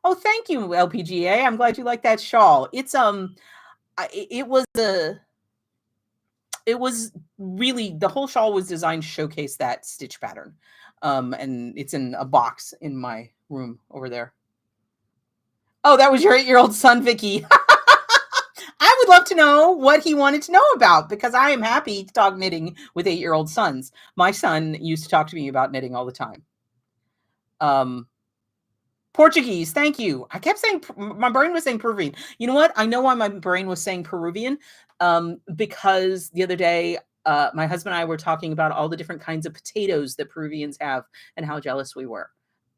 A: Oh, thank you, LPGA. I'm glad you like that shawl. It's it was really, the whole shawl was designed to showcase that stitch pattern. And it's in a box in my room over there. Oh, that was your 8-year-old son, Vicky. I would love to know what he wanted to know about, because I am happy to talk knitting with 8-year-old sons. My son used to talk to me about knitting all the time. Portuguese, thank you. I kept saying, my brain was saying Peruvian. You know what? I know why my brain was saying Peruvian, because the other day, my husband and I were talking about all the different kinds of potatoes that Peruvians have and how jealous we were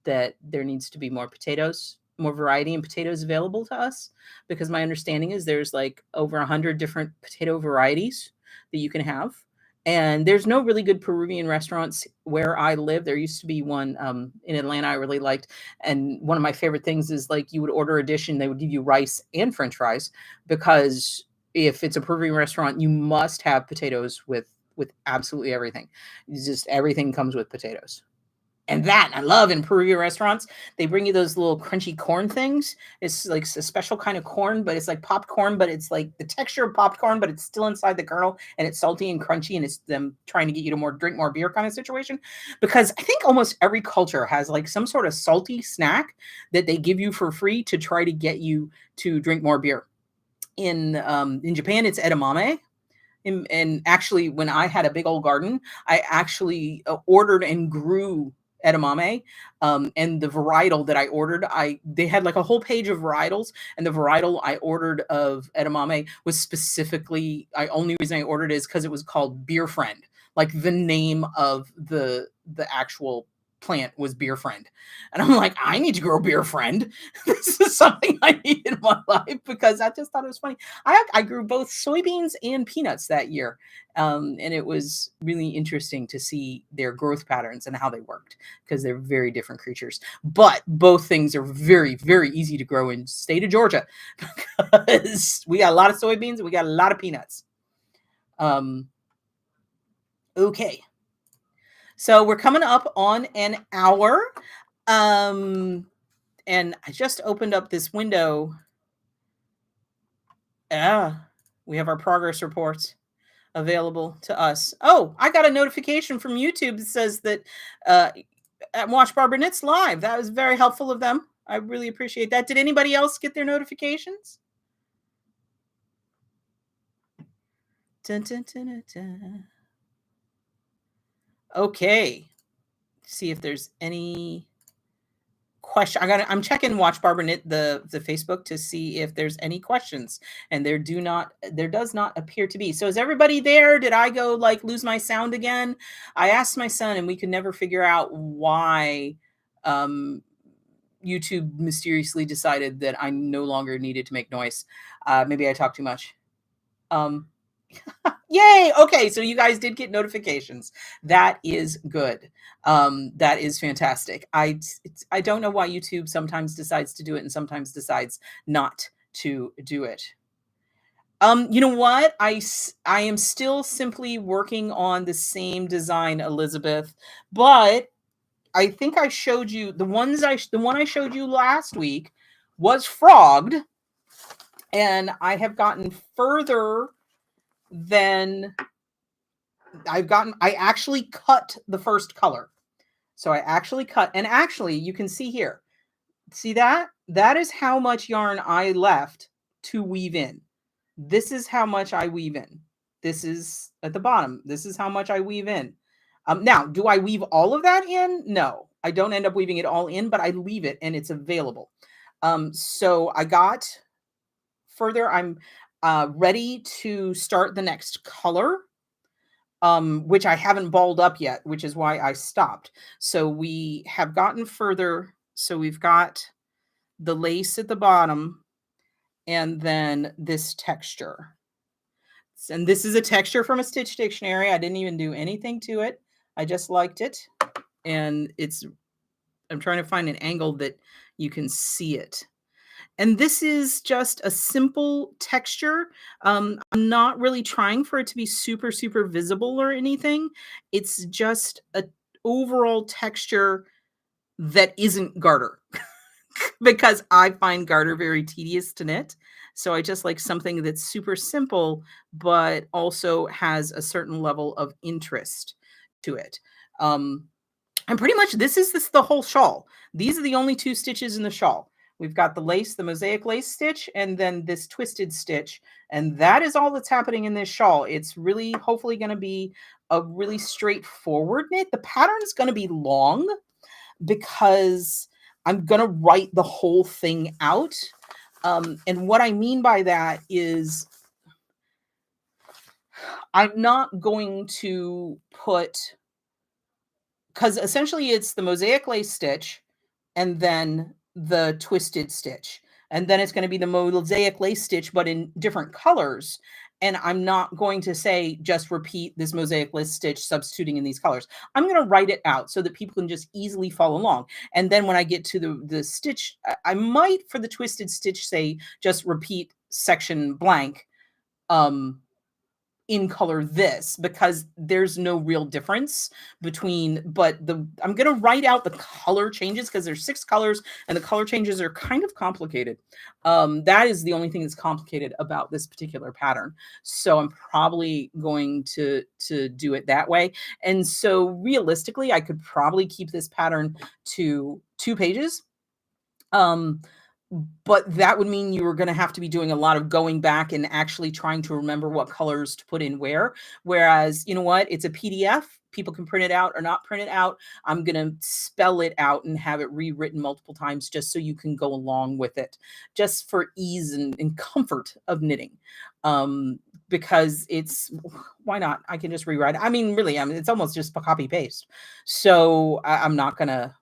A: that there needs to be more potatoes, more variety in potatoes available to us, because my understanding is there's like over 100 different potato varieties that you can have. And there's no really good Peruvian restaurants where I live. There used to be one in Atlanta I really liked. And one of my favorite things is like you would order a dish and they would give you rice and French fries, because if it's a Peruvian restaurant, you must have potatoes with absolutely everything. It's just everything comes with potatoes. And that I love in Peruvian restaurants. They bring you those little crunchy corn things. It's like a special kind of corn, but it's like popcorn, but it's like the texture of popcorn, but it's still inside the kernel, and it's salty and crunchy, and it's them trying to get you to drink more beer kind of situation. Because I think almost every culture has like some sort of salty snack that they give you for free to try to get you to drink more beer. In Japan, it's edamame. And actually, when I had a big old garden, I actually ordered and grew edamame, and the varietal that I ordered, they had like a whole page of varietals, and the varietal I ordered of edamame was specifically, only reason I ordered it is because it was called Beer Friend, like the name of the actual plant was Beer Friend. And I'm like, I need to grow Beer Friend. This is something I need in my life because I just thought it was funny. I grew both soybeans and peanuts that year. And it was really interesting to see their growth patterns and how they worked because they're very different creatures. But both things are very, very easy to grow in the state of Georgia because we got a lot of soybeans and we got a lot of peanuts. Okay. So we're coming up on an hour. And I just opened up this window. We have our progress reports available to us. Oh, I got a notification from YouTube that says that Watch Barbara Knits live. That was very helpful of them. I really appreciate that. Did anybody else get their notifications? Dun, dun, dun, dun, dun. Okay. See if there's any question. I'm checking Watch Barbara Knit the Facebook to see if there's any questions, and there does not appear to be. So is everybody there? Did I go like lose my sound again? I asked my son, and we could never figure out why YouTube mysteriously decided that I no longer needed to make noise. Maybe I talk too much. Yay! Okay, so you guys did get notifications. That is good. That is fantastic. I don't know why YouTube sometimes decides to do it and sometimes decides not to do it. You know what? I am still simply working on the same design, Elizabeth, but I think I showed you the one I showed you last week was frogged, and I have gotten further than I actually cut the first color. So I actually cut, and actually you can see here, see that? That is how much yarn I left to weave in. This is how much I weave in. This is at the bottom. This is how much I weave in. Now, do I weave all of that in? No, I don't end up weaving it all in, but I leave it and it's available. So I got further. I'm ready to start the next color, which I haven't balled up yet, which is why I stopped. So we have gotten further. So we've got the lace at the bottom and then this texture. And this is a texture from a Stitch Dictionary. I didn't even do anything to it. I just liked it. And I'm trying to find an angle that you can see it. And this is just a simple texture. I'm not really trying for it to be super, super visible or anything. It's just an overall texture that isn't garter because I find garter very tedious to knit. So I just like something that's super simple, but also has a certain level of interest to it. And pretty much this is the whole shawl. These are the only two stitches in the shawl. We've got the lace, the mosaic lace stitch, and then this twisted stitch. And that is all that's happening in this shawl. It's really hopefully going to be a really straightforward knit. The pattern is going to be long because I'm going to write the whole thing out. And what I mean by that is I'm not going to put, because essentially it's the mosaic lace stitch and then the twisted stitch. And then it's going to be the mosaic lace stitch, but in different colors. And I'm not going to say, just repeat this mosaic lace stitch substituting in these colors. I'm going to write it out so that people can just easily follow along. And then when I get to the stitch, I might, for the twisted stitch, say, just repeat section blank, in color this, because there's no real difference between, but I'm going to write out the color changes because there's 6 colors and the color changes are kind of complicated. That is the only thing that's complicated about this particular pattern. So I'm probably going to do it that way. And so realistically, I could probably keep this pattern to 2 pages. But that would mean you were going to have to be doing a lot of going back and actually trying to remember what colors to put in where. Whereas, you know what? It's a PDF. People can print it out or not print it out. I'm going to spell it out and have it rewritten multiple times just so you can go along with it, just for ease and comfort of knitting. because why not? I can just rewrite it. I mean, really, it's almost just copy paste. So I'm not gonna.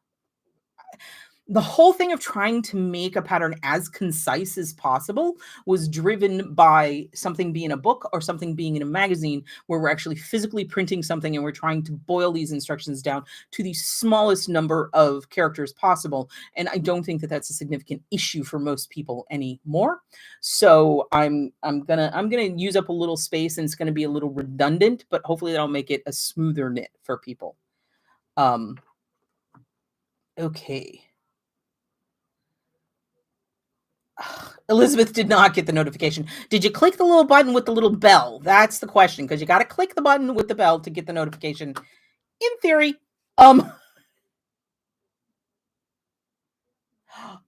A: The whole thing of trying to make a pattern as concise as possible was driven by something being a book or something being in a magazine where we're actually physically printing something and we're trying to boil these instructions down to the smallest number of characters possible. And I don't think that that's a significant issue for most people anymore. So I'm gonna use up a little space, and it's gonna be a little redundant, but hopefully that'll make it a smoother knit for people. Um, okay. Elizabeth did not get the notification. Did you click the little button with the little bell? That's the question, because you got to click the button with the bell to get the notification. In theory. Um.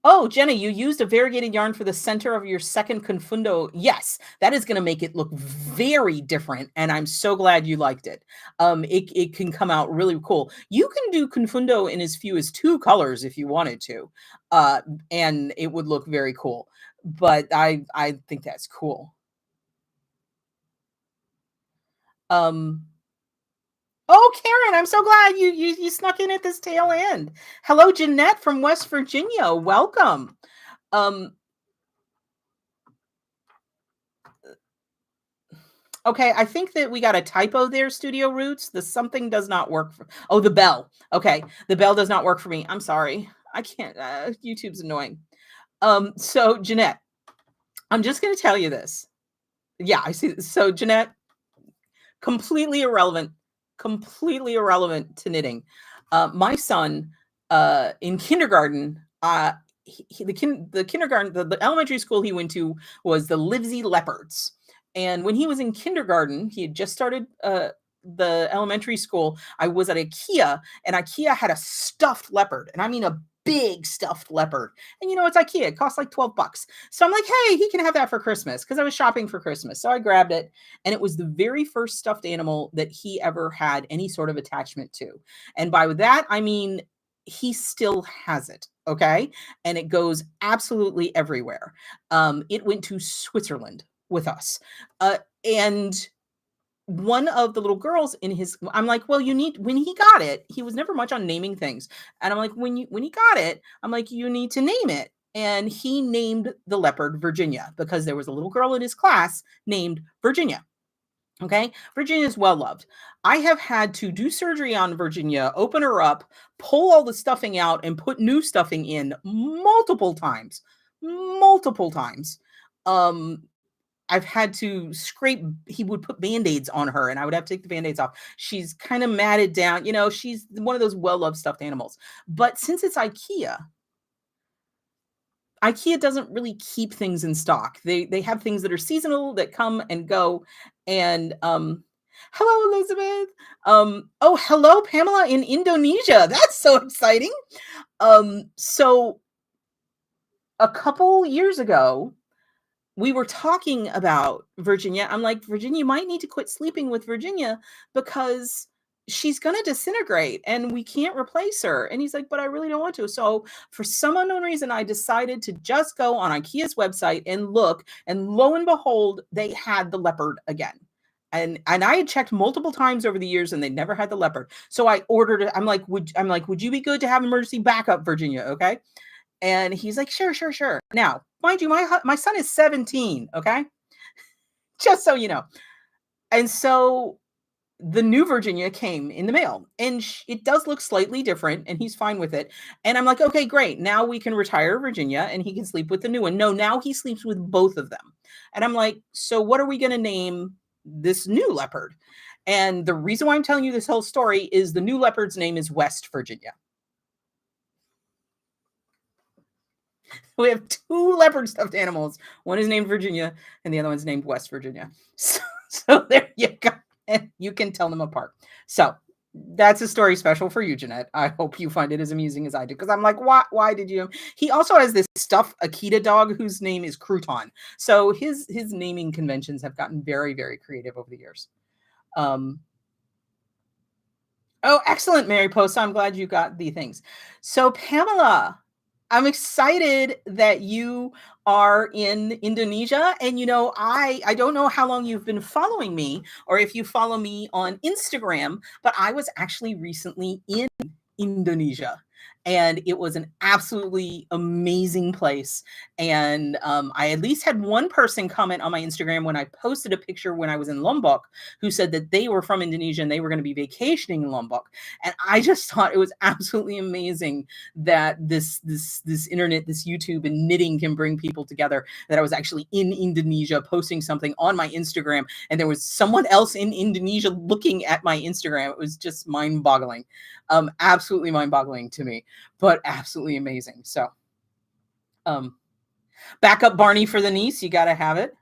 A: Oh, Jenny, you used a variegated yarn for the center of your second confundo. Yes, that is going to make it look very different, and I'm so glad you liked it. It can come out really cool. You can do confundo in as few as 2 colors if you wanted to, and it would look very cool. But I think that's cool. Um, oh, Karen, I'm so glad you snuck in at this tail end. Hello, Jeanette from West Virginia. Welcome. Okay, I think that we got a typo there, Studio Roots. The something does not work for. Oh, the bell. Okay, the bell does not work for me. I'm sorry. I can't. YouTube's annoying. So Jeanette, I'm just going to tell you this. Yeah, I see. So Jeanette, completely irrelevant to knitting. My son, in kindergarten, the kindergarten, the elementary school he went to was the Livesey Leopards. And when he was in kindergarten, he had just started the elementary school. I was at IKEA, and IKEA had a stuffed leopard, and I mean a big stuffed leopard. And it's IKEA; it costs like $12. So I'm like, hey, he can have that for Christmas, because I was shopping for Christmas. So I grabbed it, and it was the very first stuffed animal that he ever had any sort of attachment to. And by that, I mean he still has it. Okay, and it goes absolutely everywhere. It went to Switzerland with us, and one of the little girls I'm like, well, when he got it, he was never much on naming things. And I'm like, when he got it, I'm like, you need to name it. And he named the leopard Virginia, because there was a little girl in his class named Virginia. Okay. Virginia is well loved. I have had to do surgery on Virginia, open her up, pull all the stuffing out, and put new stuffing in multiple times. Multiple times. I've had to scrape. He would put Band-Aids on her, and I would have to take the Band-Aids off. She's kind of matted down. She's one of those well-loved stuffed animals. But since it's IKEA doesn't really keep things in stock. They have things that are seasonal that come and go. And hello, Elizabeth. Oh, hello, Pamela in Indonesia. That's so exciting. So a couple years ago, we were talking about Virginia. I'm like, Virginia, you might need to quit sleeping with Virginia, because she's going to disintegrate and we can't replace her. And he's like, but I really don't want to. So for some unknown reason, I decided to just go on IKEA's website and look, and lo and behold, they had the leopard again. And I had checked multiple times over the years, and they never had the leopard. So I ordered it. I'm like, would you be good to have emergency backup, Virginia? Okay. And he's like, sure. Now, mind you, my son is 17, okay? Just so you know. And so the new Virginia came in the mail, and it does look slightly different, and he's fine with it. And I'm like, okay, great. Now we can retire Virginia, and he can sleep with the new one. No, now he sleeps with both of them. And I'm like, so what are we going to name this new leopard? And the reason why I'm telling you this whole story is the new leopard's name is West Virginia. We have 2 leopard stuffed animals. One is named Virginia, and the other one's named West Virginia. So there you go. And you can tell them apart. So that's a story special for you, Jeanette. I hope you find it as amusing as I do, because I'm like, why did you? He also has this stuffed Akita dog whose name is Crouton. So his naming conventions have gotten very, very creative over the years. Oh, excellent, Mary Post. I'm glad you got the things. So Pamela, I'm excited that you are in Indonesia. And I don't know how long you've been following me or if you follow me on Instagram, but I was actually recently in Indonesia. And it was an absolutely amazing place. And I at least had one person comment on my Instagram when I posted a picture when I was in Lombok who said that they were from Indonesia and they were going to be vacationing in Lombok. And I just thought it was absolutely amazing that this internet, this YouTube and knitting can bring people together. That I was actually in Indonesia posting something on my Instagram, and there was someone else in Indonesia looking at my Instagram. It was just mind-boggling, absolutely mind-boggling to me, but absolutely amazing. So, um, back up Barney for the niece. You got to have it.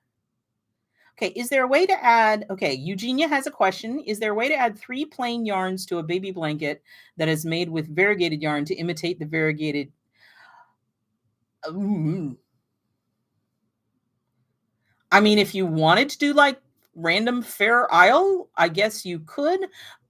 A: Okay, is there a way to add? Okay, Eugenia has a question. Is there a way to add 3 plain yarns to a baby blanket that is made with variegated yarn to imitate the variegated? I mean, if you wanted to do like random Fair Isle, I guess you could.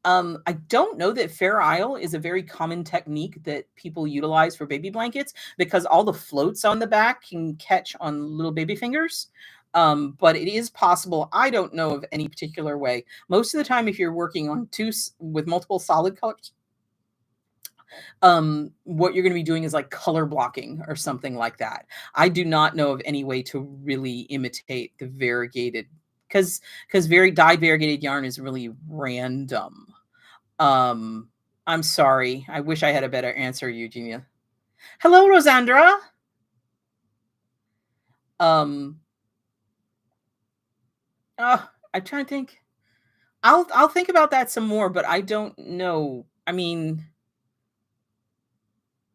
A: I don't know that Fair Isle is a very common technique that people utilize for baby blankets because all the floats on the back can catch on little baby fingers. But it is possible. I don't know of any particular way. Most of the time, if you're working on with multiple solid colors, what you're going to be doing is like color blocking or something like that. I do not know of any way to really imitate the variegated because very dyed variegated yarn is really random. I'm sorry. I wish I had a better answer, Eugenia. Hello, Rosandra. Um, I'm trying to think. I'll think about that some more, but I don't know. I mean,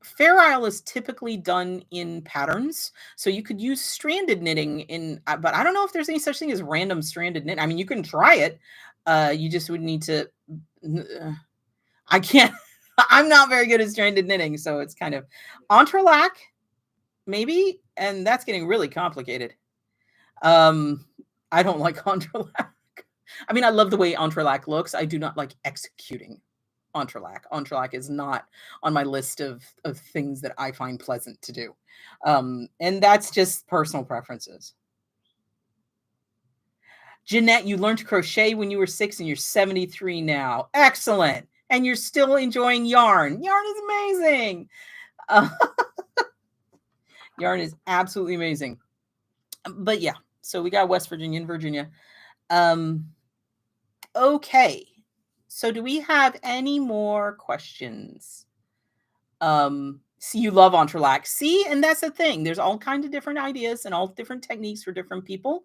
A: Fair Isle is typically done in patterns, so you could use stranded knitting but I don't know if there's any such thing as random stranded knit. I mean, you can try it. You just would need to. I can't. I'm not very good at stranded knitting, so it's kind of entrelac, maybe, and that's getting really complicated. I don't like entrelac. I mean, I love the way entrelac looks. I do not like executing entrelac. Entrelac is not on my list of things that I find pleasant to do. And that's just personal preferences. Jeanette, you learned to crochet when you were 6 and you're 73 now. Excellent. And you're still enjoying yarn. Yarn is amazing. Yarn is absolutely amazing. But yeah, so we got West Virginia and Virginia. Okay. So do we have any more questions? See, you love entrelac. See, and that's the thing. There's all kinds of different ideas and all different techniques for different people.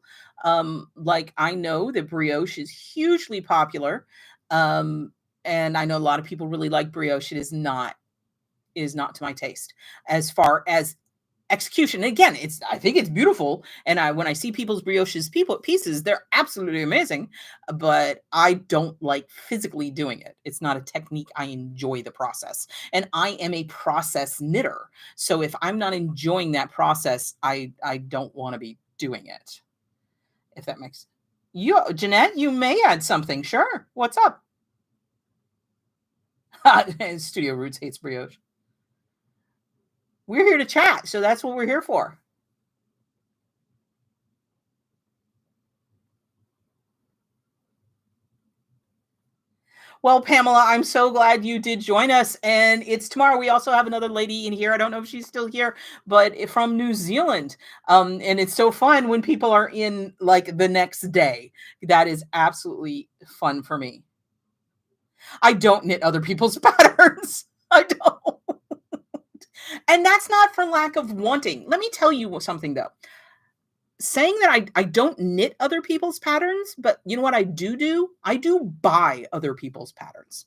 A: Like I know that brioche is hugely popular. And I know a lot of people really like brioche. It is not to my taste as far as execution. Again, I think it's beautiful, and when I see people's brioches pieces, they're absolutely amazing, but I don't like physically doing it. It's not a technique I enjoy the process, and I am a process knitter, so if I'm not enjoying that process, I don't want to be doing it, if that makes you. Jeanette, you may add something. Sure, what's up? Studio Roots hates brioche. We're here to chat, so that's what we're here for. Well, Pamela, I'm so glad you did join us. And it's tomorrow. We also have another lady in here. I don't know if she's still here, but from New Zealand. And it's so fun when people are in like the next day. That is absolutely fun for me. I don't knit other people's patterns. I don't. And that's not for lack of wanting. Let me tell you something, though. Saying that I don't knit other people's patterns, but you know what I do? I do buy other people's patterns.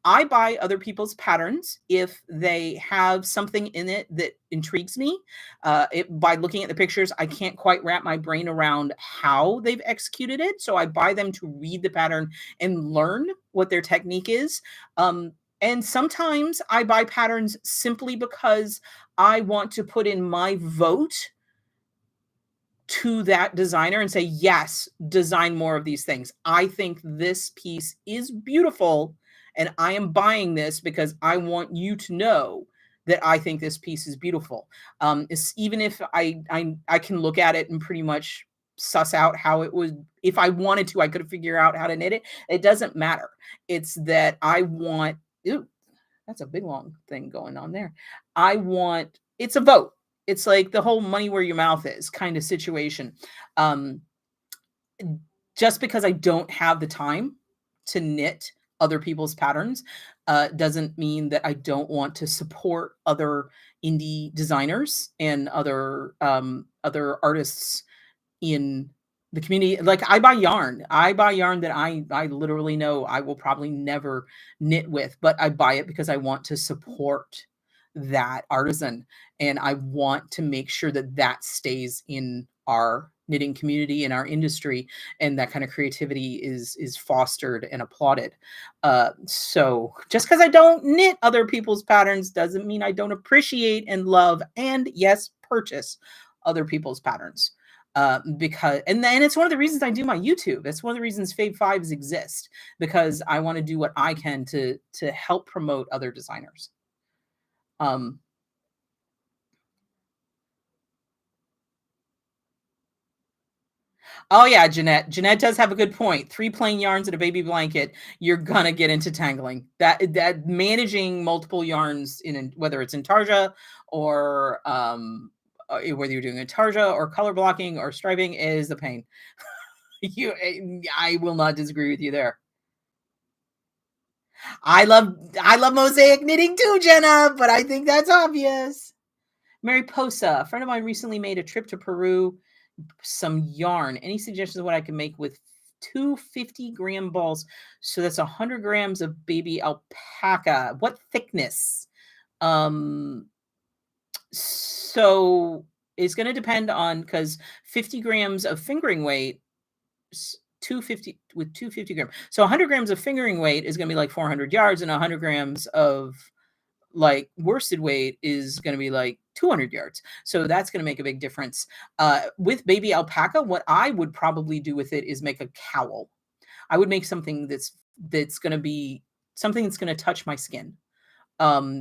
A: I buy other people's patterns if they have something in it that intrigues me. By looking at the pictures, I can't quite wrap my brain around how they've executed it. So I buy them to read the pattern and learn what their technique is. And sometimes I buy patterns simply because I want to put in my vote to that designer and say, yes, design more of these things. I think this piece is beautiful and I am buying this because I want you to know that I think this piece is beautiful. It's, even if I can look at it and pretty much suss out how it would, if I wanted to, I could figure out how to knit it. It doesn't matter. It's that I want, ooh, that's a big long thing going on there. I want, it's a vote. It's like the whole money where your mouth is kind of situation. Um, just because I don't have the time to knit other people's patterns doesn't mean that I don't want to support other indie designers and other artists in the community. Like, I buy yarn. I buy yarn that I literally know I will probably never knit with, but I buy it because I want to support that artisan, and I want to make sure that that stays in our knitting community, in our industry, and that kind of creativity is fostered and applauded. So just because I don't knit other people's patterns doesn't mean I don't appreciate and love and, yes, purchase other people's patterns. Because, and then it's one of the reasons I do my YouTube. It's one of the reasons Fave Fives exist, because I want to do what I can to help promote other designers. Um, oh yeah, Jeanette. Jeanette does have a good point. 3 plain yarns and a baby blanket, you're gonna get into tangling. That managing multiple yarns in, whether it's intarsia or whether you're doing intarsia or color blocking or striping, is a pain. I will not disagree with you there. I love mosaic knitting too, Jenna, but I think that's obvious. Mariposa, a friend of mine recently made a trip to Peru. Some yarn. Any suggestions of what I can make with 250-gram balls? So that's 100 grams of baby alpaca. What thickness? Um, so it's going to depend on, because 50 grams of fingering weight, 250 with 250 grams. So 100 grams of fingering weight is going to be like 400 yards, and 100 grams of like worsted weight is going to be like 200 yards. So that's going to make a big difference. With baby alpaca, what I would probably do with it is make a cowl. I would make something that's going to be something that's going to touch my skin.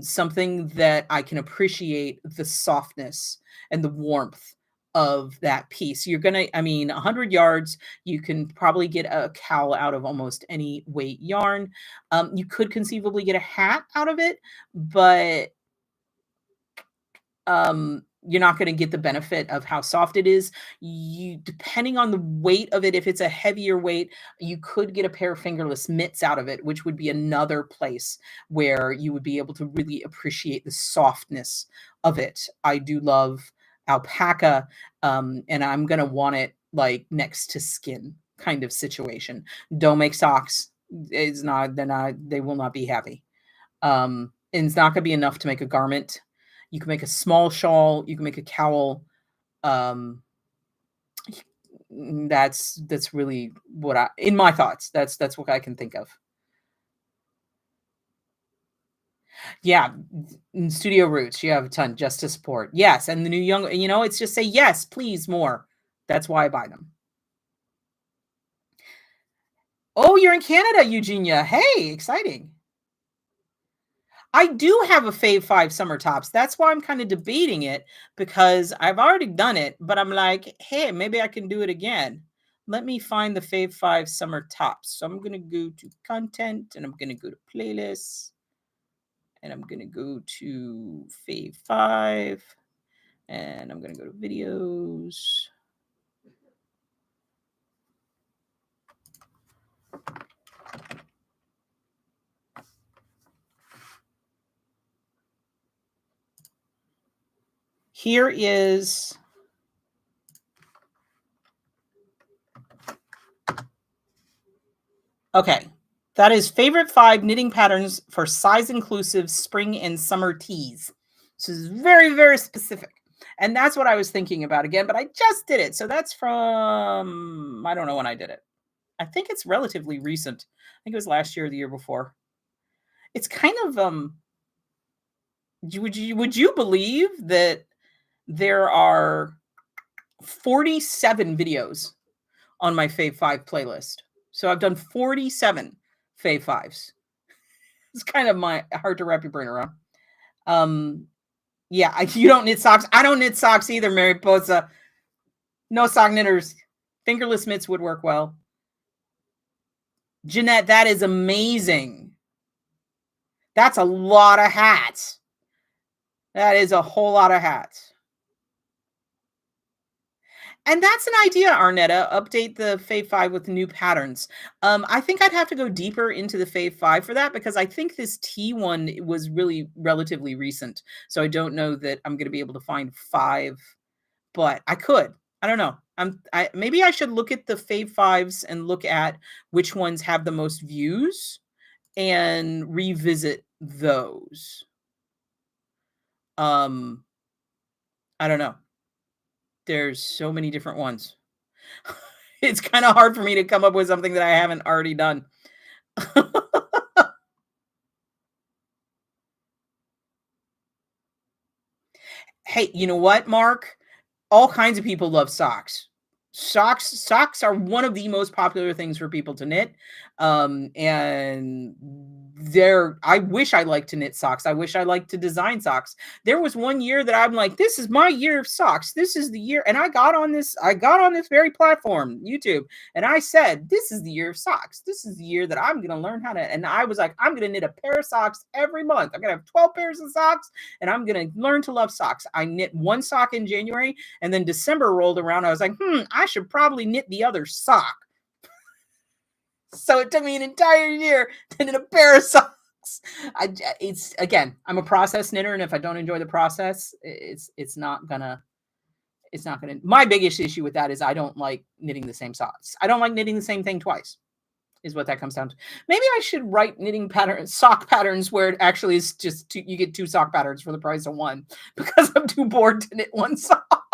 A: Something that I can appreciate the softness and the warmth of that piece. You're gonna, I mean, 100 yards, you can probably get a cowl out of almost any weight yarn. You could conceivably get a hat out of it, but you're not going to get the benefit of how soft it is. You, depending on the weight of it, if it's a heavier weight, you could get a pair of fingerless mitts out of it, which would be another place where you would be able to really appreciate the softness of it. I do love alpaca, and I'm going to want it like next to skin kind of situation. Don't make socks. It's not, they will not be happy. And it's not going to be enough to make a garment. You can make a small shawl, you can make a cowl. Um, that's really what I, in my thoughts, that's what I can think of. Yeah, in Studio Roots, you have a ton just to support. Yes, and the new young, it's just say yes, please, more. That's why I buy them. Oh, you're in Canada, Eugenia. Hey, exciting. I do have a Fave 5 summer tops. That's why I'm kind of debating it, because I've already done it, but I'm like, hey, maybe I can do it again. Let me find the Fave 5 summer tops. So I'm going to go to content, and I'm going to go to playlists, and I'm going to go to Fave 5, and I'm going to go to videos. Here is, okay, that is favorite 5 knitting patterns for size inclusive spring and summer tees. This is very, very specific. And that's what I was thinking about again, but I just did it. So that's from, I don't know when I did it. I think it's relatively recent. I think it was last year or the year before. It's kind of, would you believe that there are 47 videos on my Fave 5 playlist? So I've done 47 Fave 5s. It's kind of hard to wrap your brain around. Yeah, you don't knit socks. I don't knit socks either, Mariposa. No sock knitters. Fingerless mitts would work well. Jeanette, that is amazing. That's a lot of hats. That is a whole lot of hats. And that's an idea, Arnetta. Update the Fave 5 with new patterns. I think I'd have to go deeper into the Fave 5 for that because I think this T one was really relatively recent. So I don't know that I'm going to be able to find 5, but I could. I don't know. Maybe I should look at the Fave 5s and look at which ones have the most views and revisit those. I don't know. There's so many different ones. It's kind of hard for me to come up with something that I haven't already done. Hey, you know what, Mark? All kinds of people love socks. Socks are one of the most popular things for people to knit. And I wish I liked to knit socks. I wish I liked to design socks. There was one year that I'm like, this is my year of socks. This is the year. And I got on this very platform, YouTube, and I said, this is the year of socks. This is the year that I'm going to learn how to, and I was like, I'm going to knit a pair of socks every month. I'm going to have 12 pairs of socks and I'm going to learn to love socks. I knit one sock in January and then December rolled around. I was like, I should probably knit the other sock. So it took me an entire year to knit a pair of socks. It's again, I'm a process knitter, and if I don't enjoy the process, it's not gonna. My biggest issue with that is I don't like knitting the same socks. I don't like knitting the same thing twice. Is what that comes down to. Maybe I should write sock patterns where it actually is just you get 2 sock patterns for the price of 1 because I'm too bored to knit 1 sock.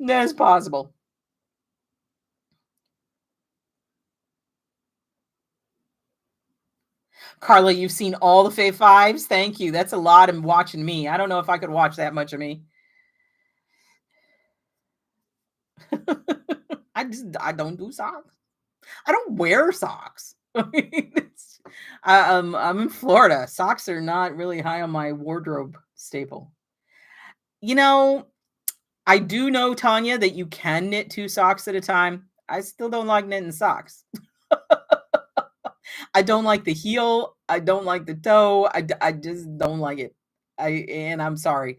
A: That's possible. Carla, you've seen all the Fave 5s? Thank you. That's a lot of watching me. I don't know if I could watch that much of me. I don't do socks. I don't wear socks. I'm in Florida. Socks are not really high on my wardrobe staple. You know, I do know, Tanya, that you can knit 2 socks at a time. I still don't like knitting socks. I don't like the heel. I don't like the toe. I just don't like it. And I'm sorry.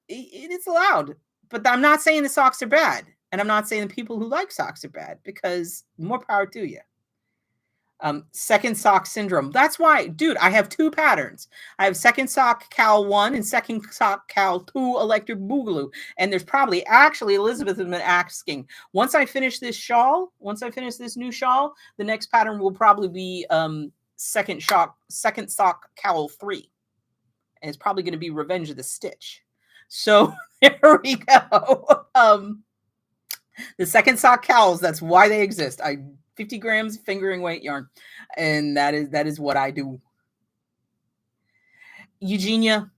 A: It's allowed, but I'm not saying the socks are bad, and I'm not saying the people who like socks are bad because more power to you. Second sock syndrome. That's why, dude, I have 2 patterns. I have second sock cowl 1 and second sock cowl 2 electric boogaloo. And there's probably actually Elizabeth has been asking, once I finish this new shawl, the next pattern will probably be second sock cowl 3. And it's probably going to be Revenge of the Stitch. So there we go. The second sock cowls, that's why they exist. 50 grams fingering weight yarn, and that is what I do. Eugenia,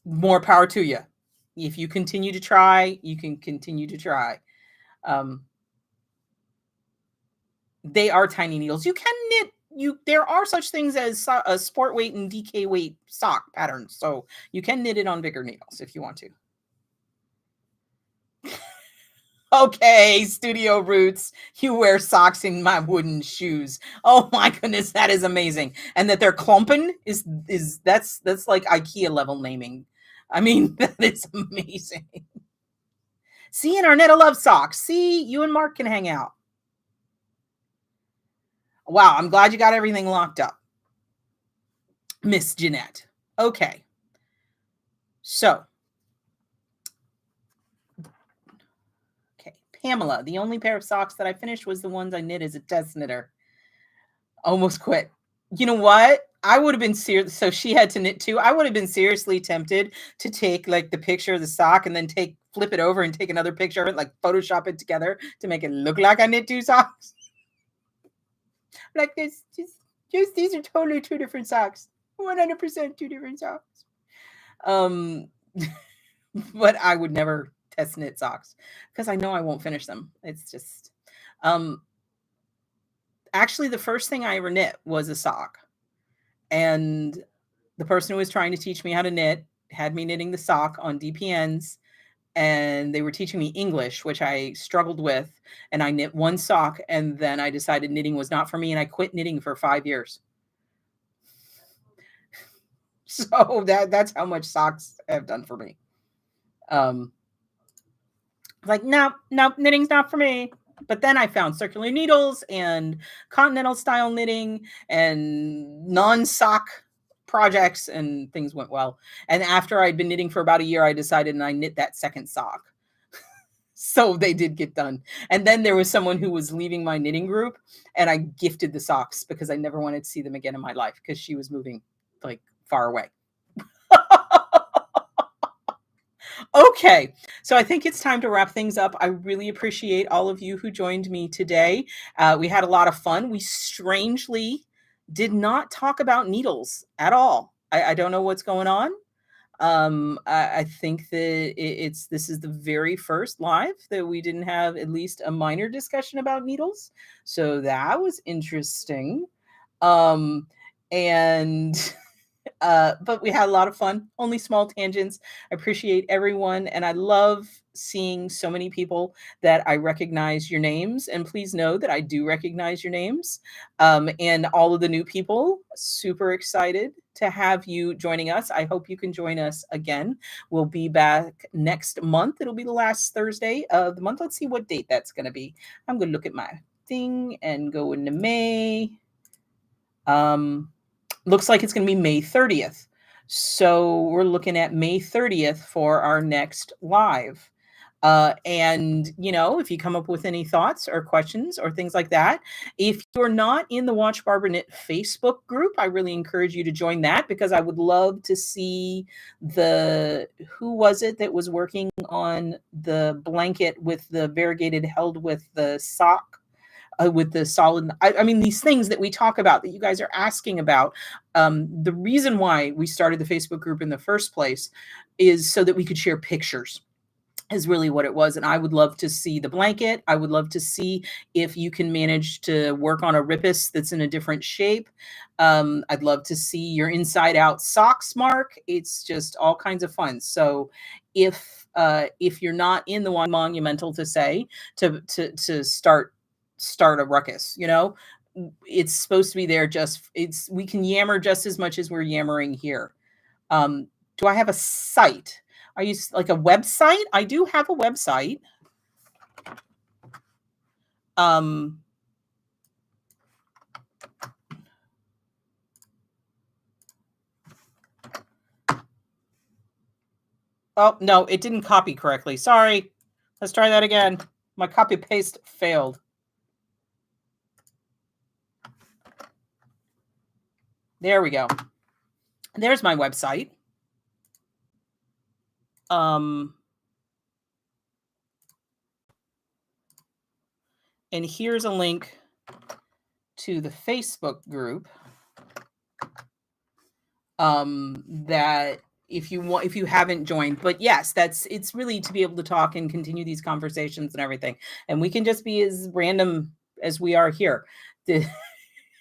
A: more power to you. If you continue to try, you can continue to try. They are tiny needles. You can knit. There are such things as a sport weight and DK weight sock patterns, so you can knit it on bigger needles if you want to. Okay, Studio Roots, you wear socks in my wooden shoes. Oh my goodness, that is amazing. And that they're klumpen that's like IKEA level naming. I mean, that is amazing. See, and Arnetta loves socks. See, you and Mark can hang out. Wow, I'm glad you got everything locked up. Miss Jeanette. Okay. So, Pamela, the only pair of socks that I finished was the ones I knit as a test knitter. Almost quit. You know what? I would have been serious. So she had to knit 2. I would have been seriously tempted to take like the picture of the sock and then flip it over and take another picture of it, like Photoshop it together to make it look like I knit 2 socks. Like this, just these are totally 2 different socks. 100% 2 different socks. But I would never test knit socks because I know I won't finish them. It's just actually the first thing I ever knit was a sock, and the person who was trying to teach me how to knit had me knitting the sock on DPNs, and they were teaching me English, which I struggled with. And I knit one sock, and then I decided knitting was not for me, and I quit knitting for 5 years. So that's how much socks have done for me. Like, no, knitting's not for me. But then I found circular needles and continental style knitting and non-sock projects, and things went well. And after I'd been knitting for about a year, I decided, and I knit that second sock. So they did get done. And then there was someone who was leaving my knitting group, and I gifted the socks because I never wanted to see them again in my life, because she was moving like far away. Okay, so I think it's time to wrap things up. I really appreciate all of you who joined me today. We had a lot of fun. We strangely did not talk about needles at all. I don't know what's going on. I think that this is the very first live that we didn't have at least a minor discussion about needles. So that was interesting. And but we had a lot of fun, only small tangents. I appreciate everyone, and I love seeing so many people that I recognize your names. And please know that I do recognize your names. And all of the new people, super excited to have you joining us. I hope you can join us again. We'll be back next month. It'll be the last Thursday of the month. Let's see what date that's going to be. I'm going to look at my thing and go into May. Looks like it's going to be May 30th. So we're looking at May 30th for our next live. And, if you come up with any thoughts or questions or things like that, if you're not in the Watch Barbara Knit Facebook group, I really encourage you to join that, because I would love to see who was it that was working on the blanket with the variegated held with the sock? With the solid, I mean, these things that we talk about that you guys are asking about. The reason why we started the Facebook group in the first place is so that we could share pictures, is really what it was. And I would love to see the blanket. I would love to see if you can manage to work on a rippus that's in a different shape. I'd love to see your inside out socks, Mark. It's just all kinds of fun. So if you're not in the one, monumental to say to start a ruckus, it's supposed to be there. We can yammer just as much as we're yammering here. Do I have a site? Are you like a website? I do have a website. Oh, no, it didn't copy correctly. Sorry. Let's try that again. My copy paste failed. There we go. There's my website. And here's a link to the Facebook group. That if you haven't joined, but yes, it's really to be able to talk and continue these conversations and everything. And we can just be as random as we are here.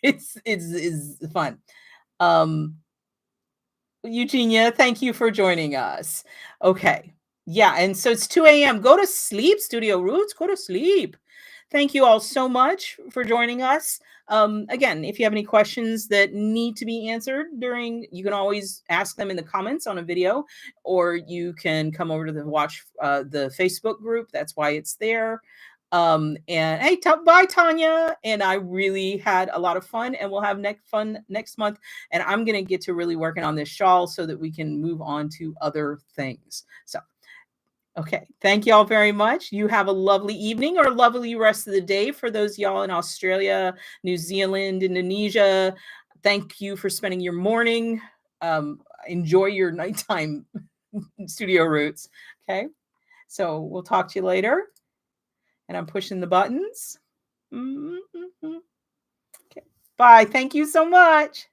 A: It's fun. Eugenia, thank you for joining us. Okay. Yeah. And so it's 2 a.m. Go to sleep, Studio Roots. Go to sleep. Thank you all so much for joining us. Again, if you have any questions that need to be answered you can always ask them in the comments on a video, or you can come over to the Facebook group. That's why it's there. And hey, bye, Tanya. And I really had a lot of fun, and we'll have fun next month. And I'm going to get to really working on this shawl so that we can move on to other things. So, okay. Thank you all very much. You have a lovely evening or a lovely rest of the day. For those y'all in Australia, New Zealand, Indonesia, thank you for spending your morning. Enjoy your nighttime Studio Roots. Okay. So we'll talk to you later. And I'm pushing the buttons. Okay. Bye. Thank you so much.